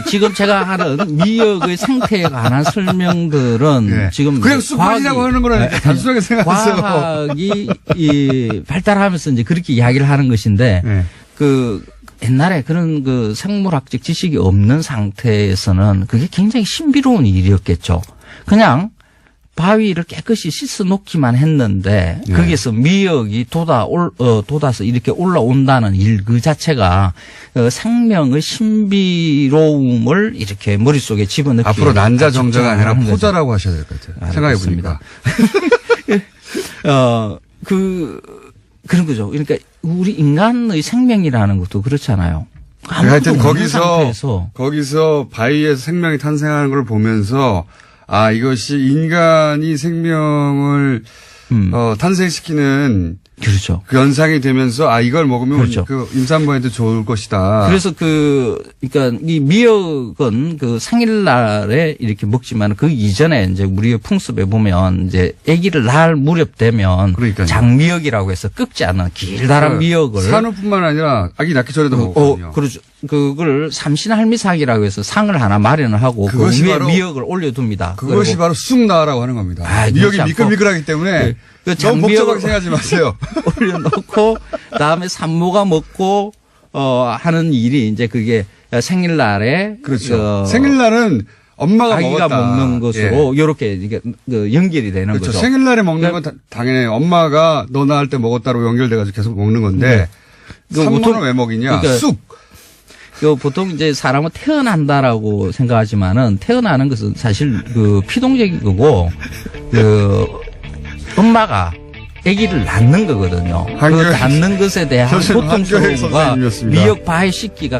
지금 제가 하는 미역의 생태에 관한 설명들은 예. 지금 그냥 쑥빠지라고 하는 거라니까 단순하게 생각하세요. 과학이 발달하면서 이제 그렇게 이야기를 하는 것인데 예. 그 옛날에 그런 그 생물학적 지식이 없는 상태에서는 그게 굉장히 신비로운 일이었겠죠. 그냥 바위를 깨끗이 씻어 놓기만 했는데 네. 거기에서 미역이 돋아서 이렇게 올라온다는 일 그 자체가 생명의 신비로움을 이렇게 머릿속에 집어넣기 앞으로 난자 정자가 아니라 하는 거죠. 포자라고 하셔야 될 것 같아요. 생각해 보니까. 그런 거죠. 그러니까 우리 인간의 생명이라는 것도 그렇잖아요. 하여튼 아무것도 없는 상태에서 거기서 바위에서 생명이 탄생하는 걸 보면서 아, 이것이 인간이 생명을 탄생시키는 그렇죠. 그 연상이 되면서 아, 이걸 먹으면 그렇죠. 그 임산부한테 좋을 것이다. 그래서 그러니까 이 미역은 그 생일날에 이렇게 먹지만 그 이전에 이제 우리 풍습에 보면 이제 아기를 낳을 무렵 되면 그러니까요. 장미역이라고 해서 꺾지 않은 길다란 미역을 산후뿐만 아니라 아기 낳기 전에도 먹거든요. 그렇죠. 그걸 삼신할미삭이라고 해서 상을 하나 마련을 하고 그 그것이 위에 바로- 미역을 올려둡니다. 그것이 바로 쑥 나라고 하는 겁니다. 아, 미역이 그렇지 않고. 미끌미끌하기 때문에 그 너무 장미역을- 복잡하게 생각하지 마세요. 올려놓고 다음에 산모가 먹고 하는 일이 이제 그게 생일날에 그렇죠. 생일날은 엄마가 아기가 먹었다. 먹는 것으로 이렇게 이게 연결이 되는 그렇죠. 거죠. 생일날에 먹는 건 당연히 엄마가 너 낳을 때 먹었다로 연결돼가지고 계속 먹는 건데 그 산모는 보통- 왜 먹이냐? 그러니까 쑥. 보통 이제 사람은 태어난다라고 생각하지만은 태어나는 것은 사실 그 피동적인 거고 그 엄마가 아기를 낳는 거거든요. 그 한교회- 낳는 것에 대한 교수님, 한교회 고통스러움과 선생님이었습니다. 미역 바위 씻기가